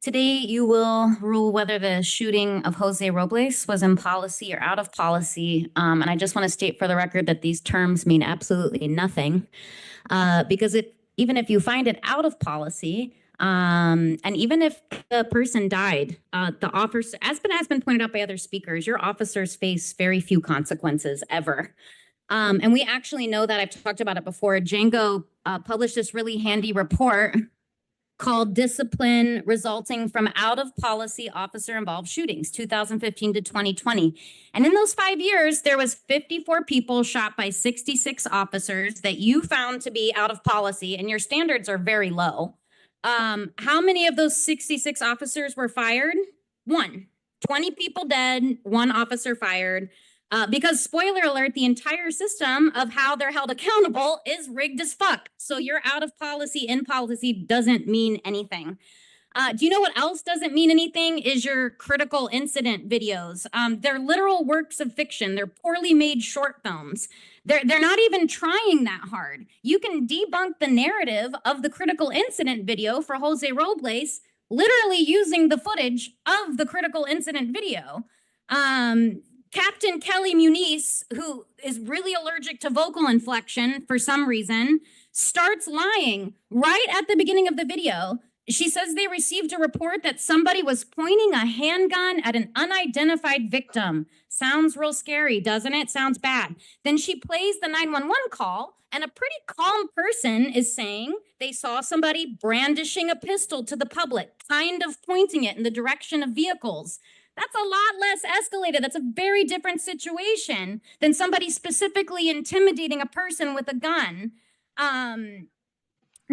Today you will rule whether the shooting of Jose Robles was in policy or out of policy. And I just want to state for the record that these terms mean absolutely nothing. Because even if you find it out of policy, and even if the person died, the officer, as has been pointed out by other speakers, your officers face very few consequences ever. And we actually know that. I've talked about it before. Django published this really handy report called Discipline Resulting from Out of Policy Officer Involved Shootings, 2015 to 2020. And in those 5 years, there was 54 people shot by 66 officers that you found to be out of policy, and your standards are very low. How many of those 66 officers were fired? 1. 20 people dead, 1 officer fired. Because spoiler alert, the entire system of how they're held accountable is rigged as fuck. So you're out of policy, in policy doesn't mean anything. Do you know what else doesn't mean anything? Is your critical incident videos. They're literal works of fiction. They're poorly made short films. They're not even trying that hard. You can debunk the narrative of the critical incident video for Jose Robles, literally using the footage of the critical incident video. Captain Kelly Muniz, who is really allergic to vocal inflection for some reason, starts lying right at the beginning of the video. She says they received a report that somebody was pointing a handgun at an unidentified victim. Sounds real scary, doesn't it? Sounds bad. Then she plays the 911 call, and a pretty calm person is saying they saw somebody brandishing a pistol to the public, kind of pointing it in the direction of vehicles. That's a lot less escalated. That's a very different situation than somebody specifically intimidating a person with a gun.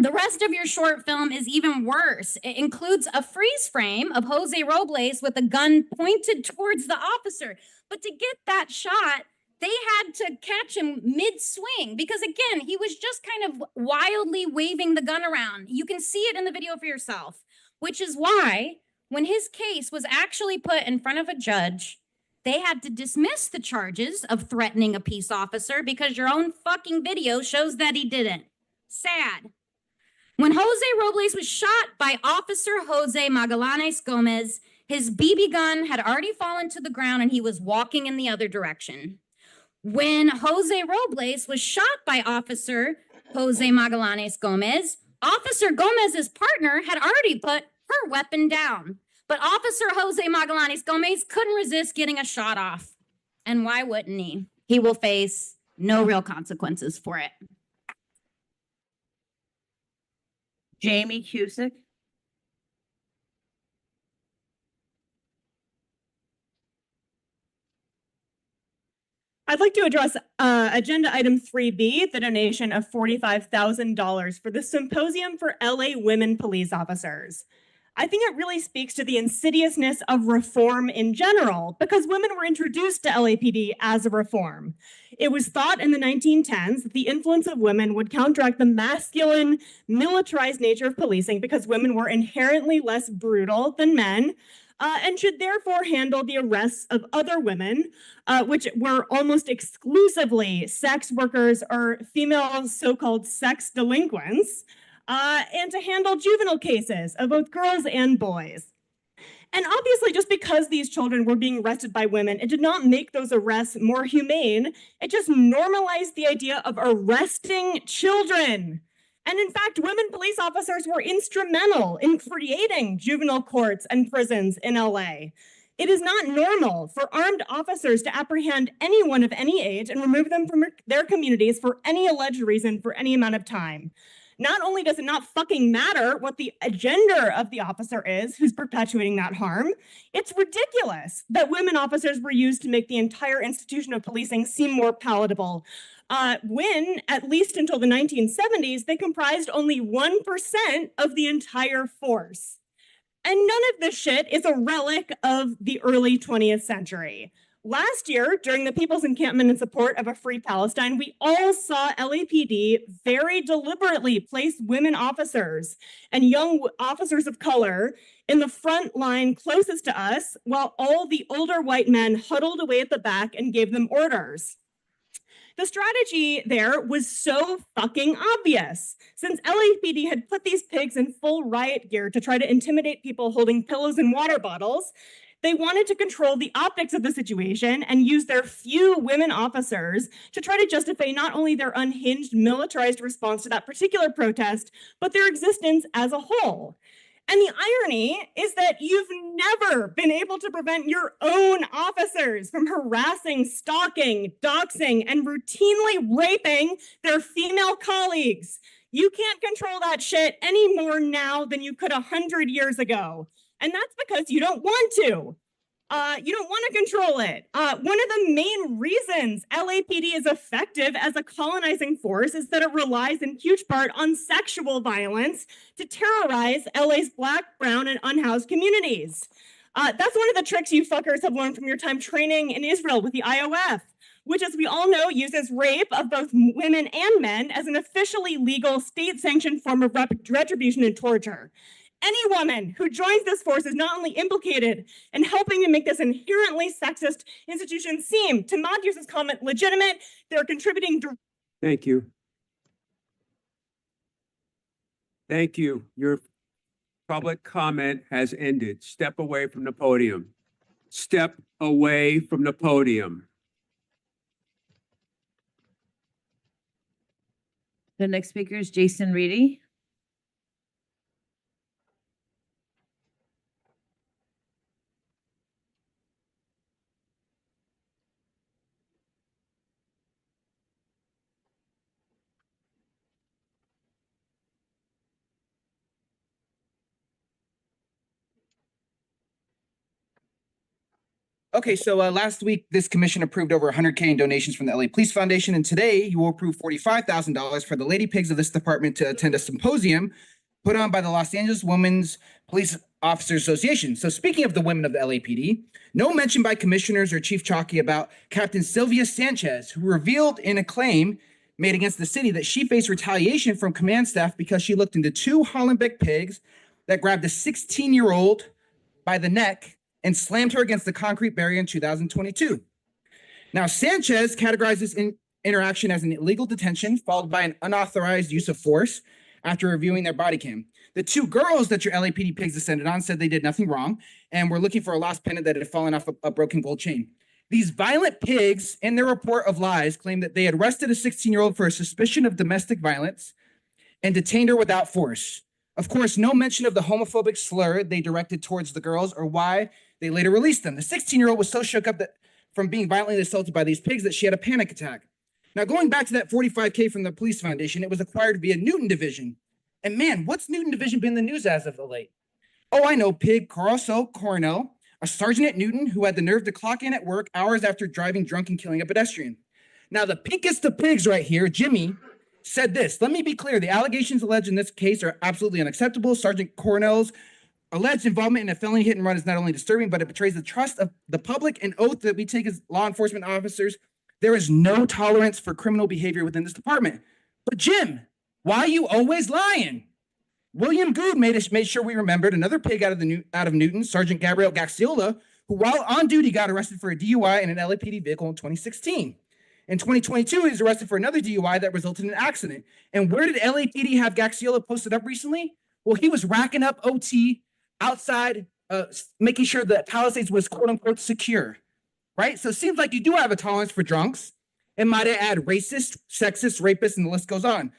The rest of your short film is even worse. It includes a freeze frame of Jose Robles with a gun pointed towards the officer. But to get that shot, they had to catch him mid-swing because, again, he was just kind of wildly waving the gun around. You can see it in the video for yourself, which is why when his case was actually put in front of a judge, they had to dismiss the charges of threatening a peace officer because your own fucking video shows that he didn't. Sad. When Jose Robles was shot by Officer Jose Magallanes Gomez, his BB gun had already fallen to the ground and he was walking in the other direction. When Jose Robles was shot by Officer Jose Magallanes Gomez, Officer Gomez's partner had already put her weapon down. But Officer Jose Magallanes Gomez couldn't resist getting a shot off. And why wouldn't he? He will face no real consequences for it. Jamie Cusick. I'd like to address agenda item 3B, the donation of $45,000 for the Symposium for LA Women Police Officers. I think it really speaks to the insidiousness of reform in general, because women were introduced to LAPD as a reform. It was thought in the 1910s that the influence of women would counteract the masculine, militarized nature of policing because women were inherently less brutal than men, and should therefore handle the arrests of other women, which were almost exclusively sex workers or female so-called sex delinquents, and to handle juvenile cases of both girls and boys. And obviously, just because these children were being arrested by women, it did not make those arrests more humane. It just normalized the idea of arresting children. And in fact, women police officers were instrumental in creating juvenile courts and prisons in LA. It is not normal for armed officers to apprehend anyone of any age and remove them from their communities for any alleged reason for any amount of time. Not only does it not fucking matter what the gender of the officer is who's perpetuating that harm, it's ridiculous that women officers were used to make the entire institution of policing seem more palatable. When, at least until the 1970s, they comprised only 1% of the entire force. And none of this shit is a relic of the early 20th century. Last year, during the People's Encampment in support of a free Palestine, we all saw LAPD very deliberately place women officers and young officers of color in the front line closest to us, while all the older white men huddled away at the back and gave them orders. The strategy there was so fucking obvious. Since LAPD had put these pigs in full riot gear to try to intimidate people holding pillows and water bottles, they wanted to control the optics of the situation and use their few women officers to try to justify not only their unhinged militarized response to that particular protest, but their existence as a whole. And the irony is that you've never been able to prevent your own officers from harassing, stalking, doxing, and routinely raping their female colleagues. You can't control that shit any more now than you could 100 years ago. And that's because you don't want to. You don't want to control it. One of the main reasons LAPD is effective as a colonizing force is that it relies in huge part on sexual violence to terrorize LA's Black, brown, and unhoused communities. That's one of the tricks you fuckers have learned from your time training in Israel with the IOF, which, as we all know, uses rape of both women and men as an officially legal state-sanctioned form of retribution and torture. Any woman who joins this force is not only implicated in helping to make this inherently sexist institution seem, to Matius's comment, legitimate, they're contributing. Thank you. Thank you. Your public comment has ended. Step away from the podium. Step away from the podium. The next speaker is Jason Reedy. Okay, so last week, this commission approved over 100K in donations from the LA Police Foundation, and today you will approve $45,000 for the lady pigs of this department to attend a symposium put on by the Los Angeles Women's Police Officers Association. So speaking of the women of the LAPD, no mention by commissioners or Chief Chalky about Captain Sylvia Sanchez, who revealed in a claim made against the city that she faced retaliation from command staff because she looked into 2 Hollenbeck pigs that grabbed a 16-year-old by the neck and slammed her against the concrete barrier in 2022. Now, Sanchez categorized this interaction as an illegal detention followed by an unauthorized use of force after reviewing their body cam. The 2 girls that your LAPD pigs descended on said they did nothing wrong and were looking for a lost pendant that had fallen off a broken gold chain. These violent pigs, in their report of lies, claimed that they had arrested a 16-year-old for a suspicion of domestic violence and detained her without force. Of course, no mention of the homophobic slur they directed towards the girls or why they later released them. The 16-year-old was so shook up that from being violently assaulted by these pigs that she had a panic attack. Now, going back to that $45K from the police foundation, it was acquired via Newton Division. And man, what's Newton Division been in the news as of late? Oh, I know, Pig Caruso Coronel, a sergeant at Newton who had the nerve to clock in at work hours after driving drunk and killing a pedestrian. Now, the pinkest of pigs right here, Jimmy, said this. Let me be clear. The allegations alleged in this case are absolutely unacceptable. Sergeant Coronel's alleged involvement in a felony hit and run is not only disturbing, but it betrays the trust of the public and oath that we take as law enforcement officers. There is no tolerance for criminal behavior within this department. But Jim, why are you always lying? William Good made sure we remembered another pig out of Newton, Sergeant Gabriel Gaxiola, who while on duty got arrested for a DUI in an LAPD vehicle in 2016. In 2022, he was arrested for another DUI that resulted in an accident. And where did LAPD have Gaxiola posted up recently? Well, he was racking up OT outside, making sure that Palisades was quote unquote secure, right? So it seems like you do have a tolerance for drunks. And might I add racist, sexist, rapists, and the list goes on.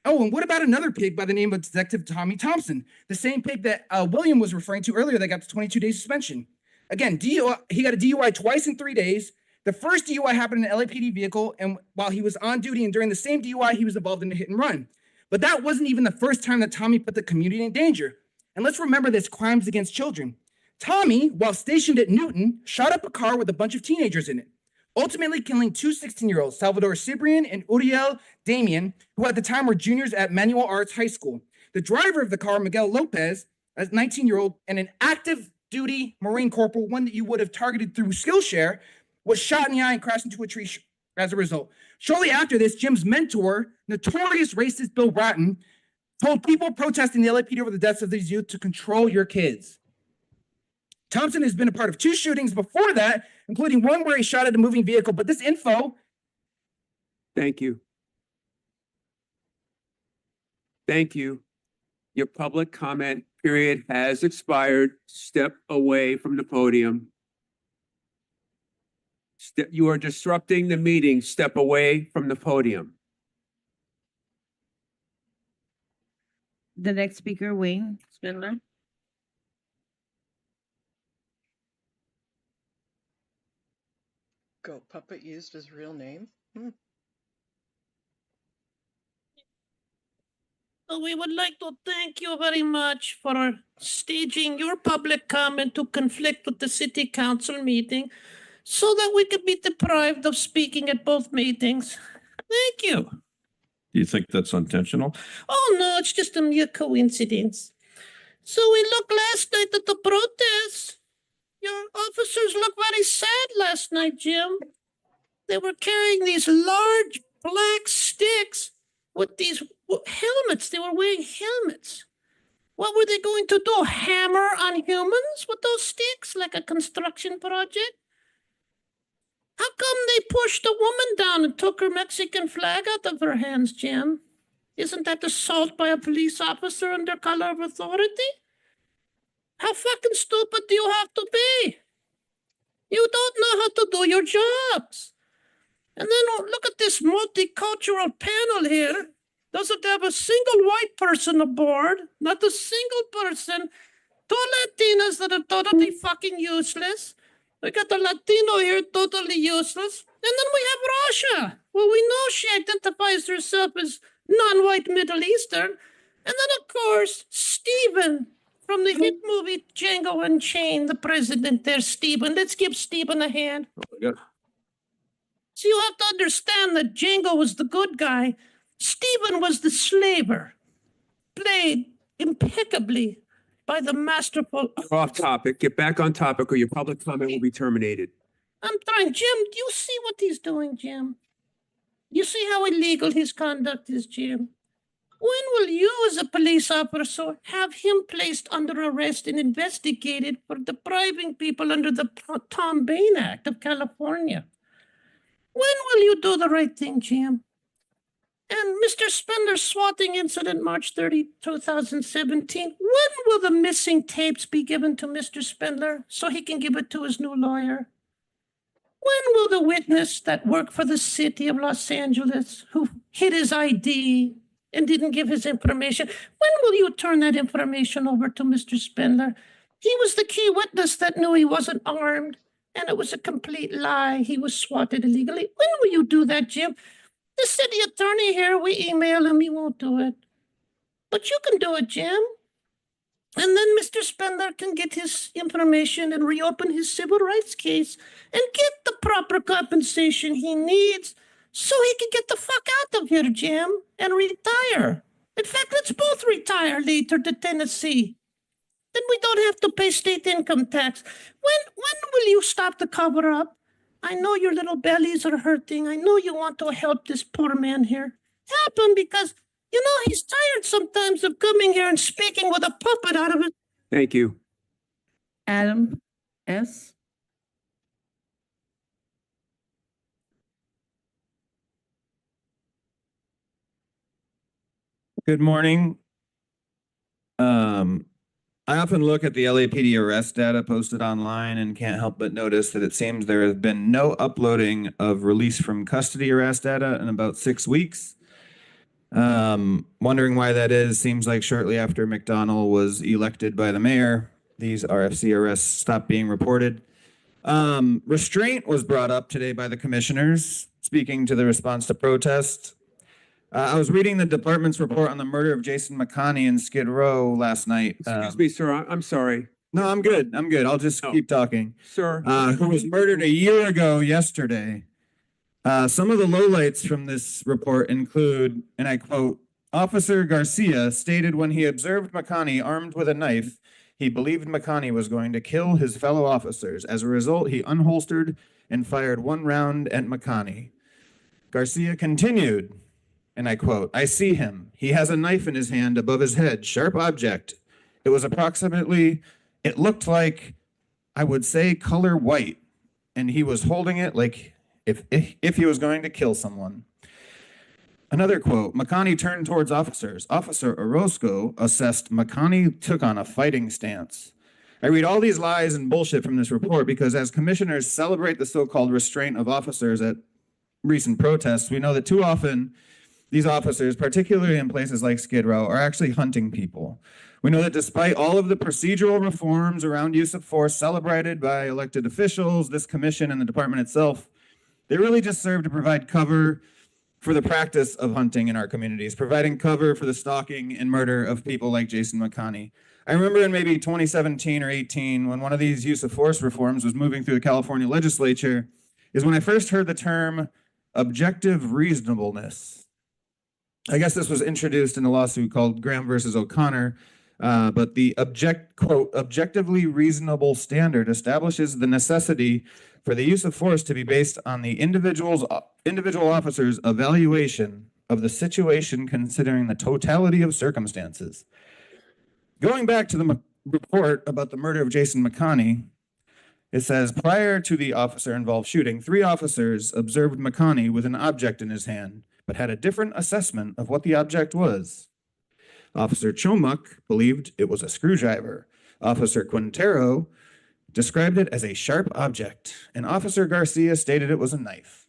Oh, and what about another pig by the name of Detective Tommy Thompson? The same pig that William was referring to earlier that got the 22-day suspension. Again, DUI, he got a DUI twice in 3 days. The first DUI happened in an LAPD vehicle, and while he was on duty and during the same DUI, he was involved in a hit and run. But that wasn't even the first time that Tommy put the community in danger. And let's remember this, crimes against children. Tommy, while stationed at Newton, shot up a car with a bunch of teenagers in it, ultimately killing 2 16-year-olds, Salvador Cibrian and Uriel Damian, who at the time were juniors at Manual Arts High School. The driver of the car, Miguel Lopez, a 19-year-old and an active duty Marine corporal, one that you would have targeted through Skillshare, was shot in the eye and crashed into a tree as a result. Shortly after this, Jim's mentor, notorious racist Bill Bratton, told people protesting the LAPD over the deaths of these youth to control your kids. Thompson has been a part of 2 shootings before that, including one where he shot at a moving vehicle. But this info. Thank you. Thank you. Your public comment period has expired. Step away from the podium. You are disrupting the meeting. Step away from the podium. The next speaker, Wayne Spindler. Goat Puppet used his real name? We would like to thank you very much for staging your public comment to conflict with the city council meeting so that we could be deprived of speaking at both meetings. Thank you. Do you think that's intentional? Oh, no, it's just a mere coincidence. So we looked last night at the protests. Your officers looked very sad last night, Jim. They were carrying these large black sticks with these helmets. They were wearing helmets. What were they going to do? Hammer on humans with those sticks like a construction project? How come they pushed a woman down and took her Mexican flag out of her hands, Jim? Isn't that assault by a police officer under color of authority? How fucking stupid do you have to be? You don't know how to do your jobs. And then look at this multicultural panel here. Doesn't have a single white person aboard, not a single person. 2 Latinas that are totally fucking useless. We got a Latino here, totally useless. And then we have Russia. Well, we know she identifies herself as non-white Middle Eastern. And then, of course, Stephen From the hit movie Django Unchained, the president there, Stephen. Let's give Stephen a hand. So you have to understand that Django was the good guy. Stephen was the slaver, played impeccably by the masterful. Off topic. Get back on topic or your public comment will be terminated. I'm trying. Jim, do you see what he's doing, Jim? You see how illegal his conduct is, Jim? When will you, as a police officer, have him placed under arrest and investigated for depriving people under the Tom Bain Act of California? When will you do the right thing, Jim? And Mr. Spindler's swatting incident, March 30, 2017, when will the missing tapes be given to Mr. Spindler so he can give it to his new lawyer? When will the witness that worked for the city of Los Angeles, who hid his ID and didn't give his information, when will you turn that information over to Mr. Spindler? He was the key witness that knew he wasn't armed, and it was a complete lie. He was swatted illegally. When will you do that, Jim? The city attorney here, we email him, he won't do it. But you can do it, Jim. And then Mr. Spindler can get his information and reopen his civil rights case and get the proper compensation he needs so he can get the fuck out of here, Jim, and retire. In fact, let's both retire later to Tennessee. Then we don't have to pay state income tax. When will you stop the cover-up? I know your little bellies are hurting. I know you want to help this poor man here. Help him because, you know, he's tired sometimes of coming here and speaking with a puppet out of it. Thank you. Adam S. Good morning. I often look at the LAPD arrest data posted online and can't help but notice that it seems there has been no uploading of release from custody arrest data in about 6 weeks. Wondering why that is. Seems like shortly after McDonnell was elected by the mayor, these RFC arrests stopped being reported. Restraint was brought up today by the commissioners, speaking to the response to protest. I was reading the department's report on the murder of Jason McConney in Skid Row last night. Excuse me, sir. I'm sorry. No, I'm good. I'll just keep talking. Sir. Who was murdered a year ago yesterday. Some of the lowlights from this report include, and I quote, Officer Garcia stated when he observed McConney armed with a knife, he believed McConney was going to kill his fellow officers. As a result, he unholstered and fired one round at McConney. Garcia continued, and I quote, I see him. He has a knife in his hand above his head, sharp object. It looked like, I would say, color white, and he was holding it like if he was going to kill someone. Another quote, McConney turned towards officers. Officer Orozco assessed McConney took on a fighting stance. I read all these lies and bullshit from this report because as commissioners celebrate the so-called restraint of officers at recent protests, we know that too often these officers, particularly in places like Skid Row, are actually hunting people. We know that despite all of the procedural reforms around use of force celebrated by elected officials, this commission and the department itself, they really just serve to provide cover for the practice of hunting in our communities, providing cover for the stalking and murder of people like Jason McConney. I remember in maybe 2017 or 18, when one of these use of force reforms was moving through the California legislature, is when I first heard the term objective reasonableness. I guess this was introduced in a lawsuit called Graham versus O'Connor, but the quote, objectively reasonable standard establishes the necessity for the use of force to be based on the individual officer's evaluation of the situation considering the totality of circumstances. Going back to the report about the murder of Jason McConney, it says, prior to the officer-involved shooting, 3 officers observed McConney with an object in his hand, but had a different assessment of what the object was. Officer Chomuk believed it was a screwdriver. Officer Quintero described it as a sharp object, and Officer Garcia stated it was a knife.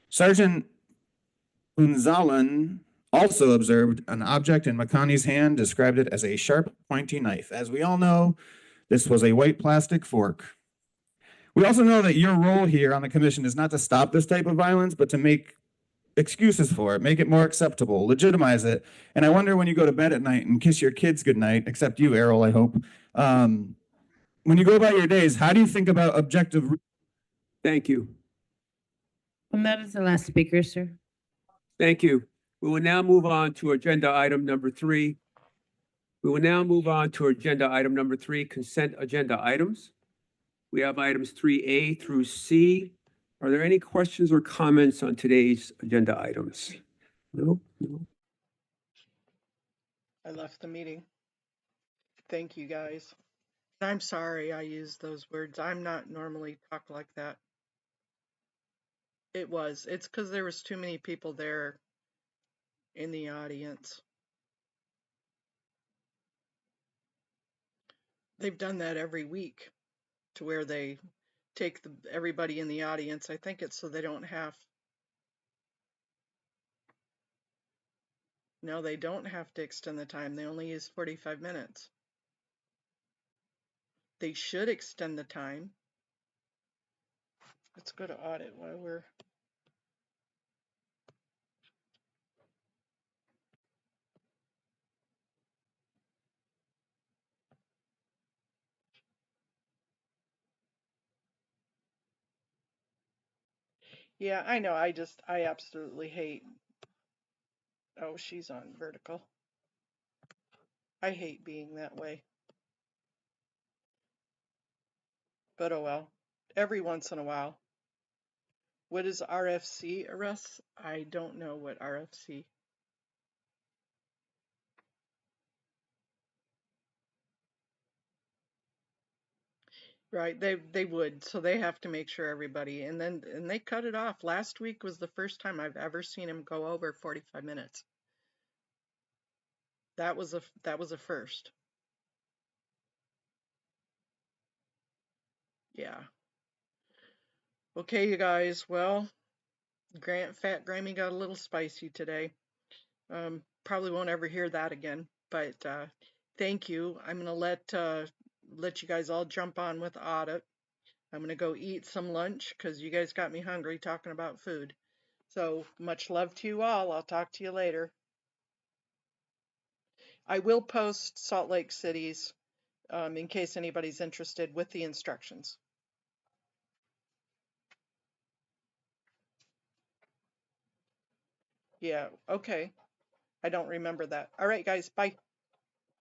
Sergeant Unzalan also observed an object in McConney's hand, described it as a sharp, pointy knife. As we all know, this was a white plastic fork. We also know that your role here on the commission is not to stop this type of violence, but to make excuses for it, make it more acceptable, legitimize it. And I wonder when you go to bed at night and kiss your kids goodnight, except you, Errol, I hope. When you go about your days, how do you think about objective? Thank you. And that is the last speaker, sir. Thank you. We will now move on to agenda item number 3. Consent agenda items. We have items 3A through C. Are there any questions or comments on today's agenda items? No? I left the meeting. Thank you, guys. I'm sorry I used those words. I'm not normally talk like that. It's because there was too many people there in the audience. They've done that every week to where they take everybody in the audience. I think it's so they don't have. No, they don't have to extend the time. They only use 45 minutes. They should extend the time. Let's go to audit while we're. Yeah, I know. I absolutely hate. Oh, she's on vertical. I hate being that way. But oh well. Every once in a while. What is RFC arrests? I don't know what RFC. Right, they would, so they have to make sure everybody, and they cut it off. Last week was the first time I've ever seen him go over 45 minutes. That was a first. Yeah. Okay, you guys. Well, Fat Grammy got a little spicy today. Probably won't ever hear that again. But thank you. I'm gonna let you guys all jump on with audit. I'm gonna go eat some lunch because you guys got me hungry talking about food. So much love to you all. I'll talk to you later. I will post Salt Lake City's in case anybody's interested with the instructions. Yeah, okay. I don't remember that. All right, guys, bye.